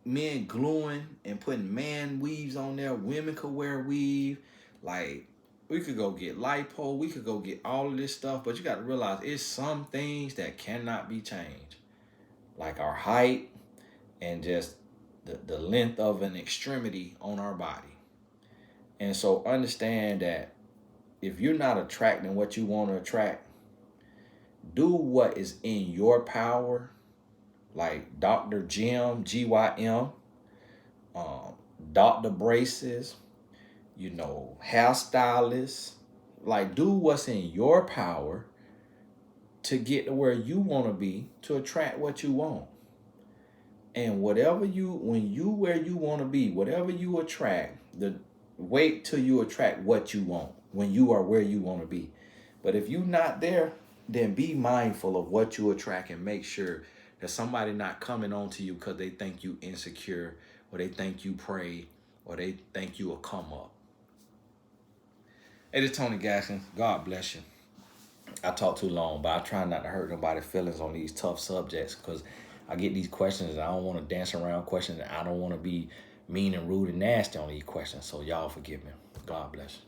men gluing and putting man weaves on there, women could wear weave, like, we could go get lipo. We could go get all of this stuff. But you got to realize it's some things that cannot be changed. Like our height and just the length of an extremity on our body. And so understand that if you're not attracting what you want to attract, do what is in your power. Like Dr. Jim, GYM, Dr. Braces, you know, hairstylists, like do what's in your power to get to where you want to be to attract what you want. And when you where you want to be, whatever you attract, wait till you attract what you want when you are where you want to be. But if you're not there, then be mindful of what you attract and make sure that somebody not coming on to you because they think you insecure or they think you pray or they think you will come up. Hey, this is Tony Gaskin. God bless you. I talk too long, but I try not to hurt nobody's feelings on these tough subjects because I get these questions and I don't want to dance around questions and I don't want to be mean and rude and nasty on these questions. So y'all forgive me. God bless you.